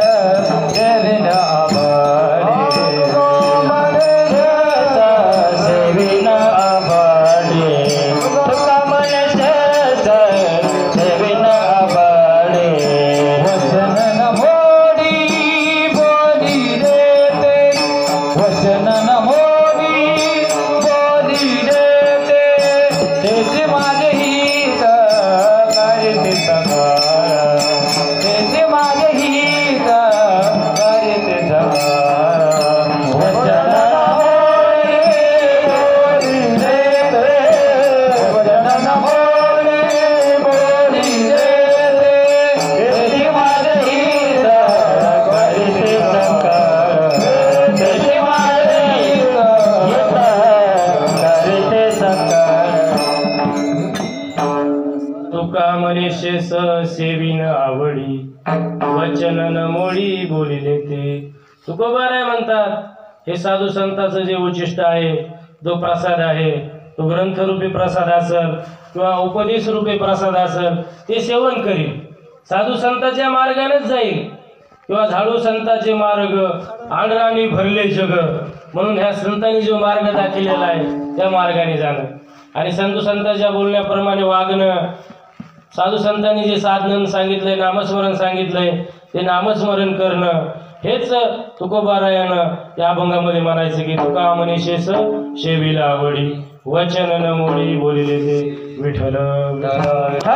तुका म्हणसेस मनीषेस सेविन आवडी वचन न मोडी बोलिले ते. तुकोबाराय म्हणतात हे साधू संतांचं जे उच्चिष्ट आहे जो प्रसाद आहे तो ग्रंथरूपी प्रसाद असेल किंवा उपदेश रूपी प्रसाद असेल ते सेवन करील, साधू संतांच्या मार्गानेच जाईल किंवा झाडू संतांचे मार्ग आडराणी भरले जग. म्हणून ह्या संतांनी जो मार्ग दाखवलेला आहे त्या मार्गाने जाणं आणि साधू संतांच्या बोलण्याप्रमाणे वागणं, साधू संतांनी जे साधन सांगितलंय नामस्मरण सांगितलंय ते नामस्मरण करणं, हेच तुकोबारायानं या अभंगामध्ये म्हणायचं की तुका मनीषेस शेवीला आवडी वचन न मोडी बोलिले ते विठ्ठल विठ्ठल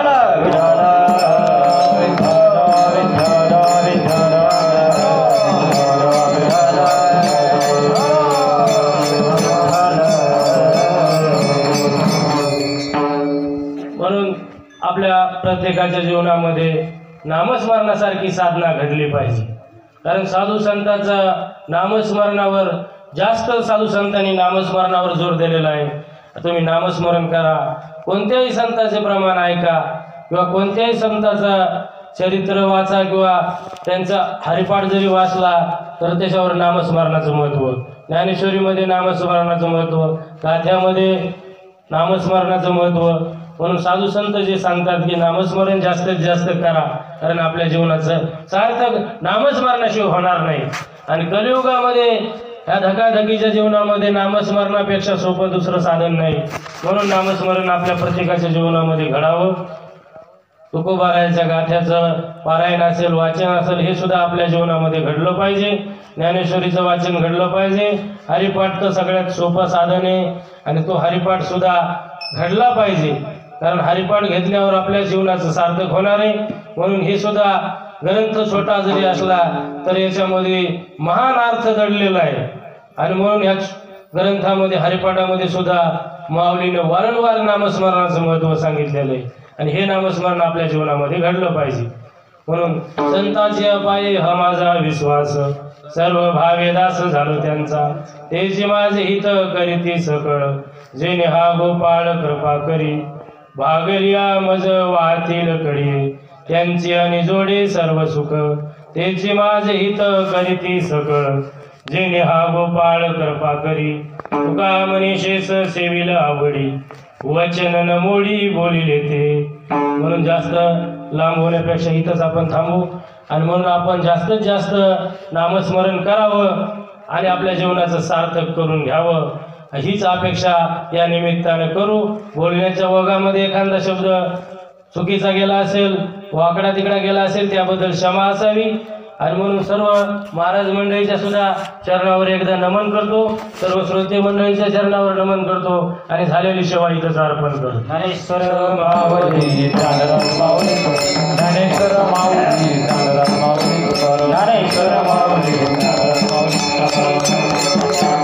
म्हणून आपल्या प्रत्येकाच्या जीवनामध्ये नामस्मरणासारखी साधना घडली पाहिजे. कारण साधू संतांचा नामस्मरणावर जास्त साधू संतांनी नामस्मरणावर जोर दिलेला आहे. तुम्ही नामस्मरण करा, कोणत्याही संतांचे प्रमाण ऐका किंवा कोणत्याही संतांचं चरित्र वाचा किंवा त्यांचा हरिपाठ जरी वाचला तर त्याच्यावर नामस्मरणाचं महत्त्व, ज्ञानेश्वरीमध्ये नामस्मरणाचं महत्त्व, गाथ्यामध्ये नामस्मरणाचं महत्त्व. म्हणून साधू संत जे सांगतात की नामस्मरण जास्तीत जास्त करा, कारण आपल्या जीवनाचं सार्थक नामस्मरणाशिवाय होणार नाही. आणि कलियुगामध्ये ह्या धकाधकीच्या जीवनामध्ये नामस्मरणापेक्षा सोपं दुसरं साधन नाही. म्हणून नामस्मरण आपल्या प्रत्येकाच्या जीवनामध्ये घडावं. तुकोबारायाच्या गाथ्याचं पारायण असेल, वाचन असेल, हे सुद्धा आपल्या जीवनामध्ये घडलं पाहिजे. ज्ञानेश्वरीचं वाचन घडलं पाहिजे. हरिपाठ तर सगळ्यात सोपं साधन आहे आणि तो हरिपाठ सुद्धा घडला पाहिजे, कारण हरिपाठ घेतल्यावर आपल्या जीवनाचं सार्थक होणार आहे. म्हणून हे सुद्धा ग्रंथ छोटा जरी असला तर याच्यामध्ये महान अर्थ दडलेला आहे. आणि म्हणून ह्या ग्रंथामध्ये हरिपाठामध्ये सुद्धा माऊलीनं वारंवार नामस्मरणाचं महत्त्व सांगितलेलं आहे आणि हे नामस्मरण आपल्या जीवनामध्ये घडलं पाहिजे. म्हणून संतांच्या पायी हा माझा विश्वास, सर्व भावे दास झालो त्यांचा, तेचे माझे हित करीती सकळ, जेणे हा गोपाळ कृपा करी, भागलिया मज वाहतील कडी, त्यांची आणि जोडे सर्व सुख तेचे माझे हित करीती सकळ जेणे हा गोपाळ कृपा करी तुका मनीषेस सेविल आवडी वचन न मोडी बोलिले ते. म्हणून जास्त लांब होण्यापेक्षा इथंच आपण थांबू आणि म्हणून आपण जास्तीत जास्त नामस्मरण करावं आणि आपल्या जीवनाचं सार्थक करून घ्यावं हीच अपेक्षा या निमित्तानं करू. बोलण्याच्या ओघामध्ये एखादा शब्द चुकीचा गेला असेल वाकडा तिकडा गेला असेल त्याबद्दल क्षमा असावी. आणि म्हणून सर्व महाराज मंडळीच्या सुद्धा चरणावर एकदा नमन करतो. सर्व श्रोते मंडळीच्या चरणावर नमन करतो आणि झालेली सेवा इथंच अर्पण करतो. ज्ञानेश्वर माऊली ज्ञानराज माऊली ज्ञानेश्वर माऊली ज्ञानराज माऊली ज्ञानेश्वर माऊली ज्ञानराज माऊली.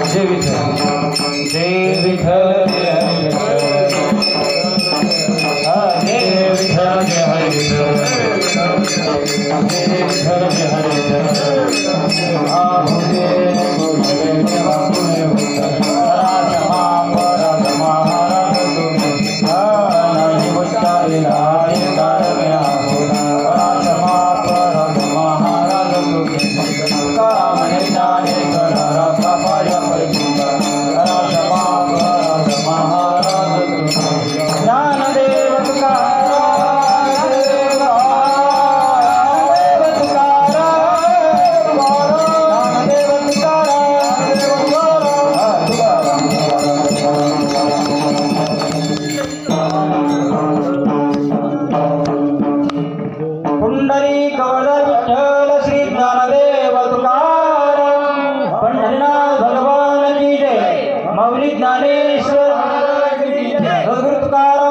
जय विठ्ठल जय विठ्ठल जय विठ्ठल जय हरी विठ्ठल जय विठ्ठल जय हरी ज्ञानेश्वर सद्गुरु तुकाराम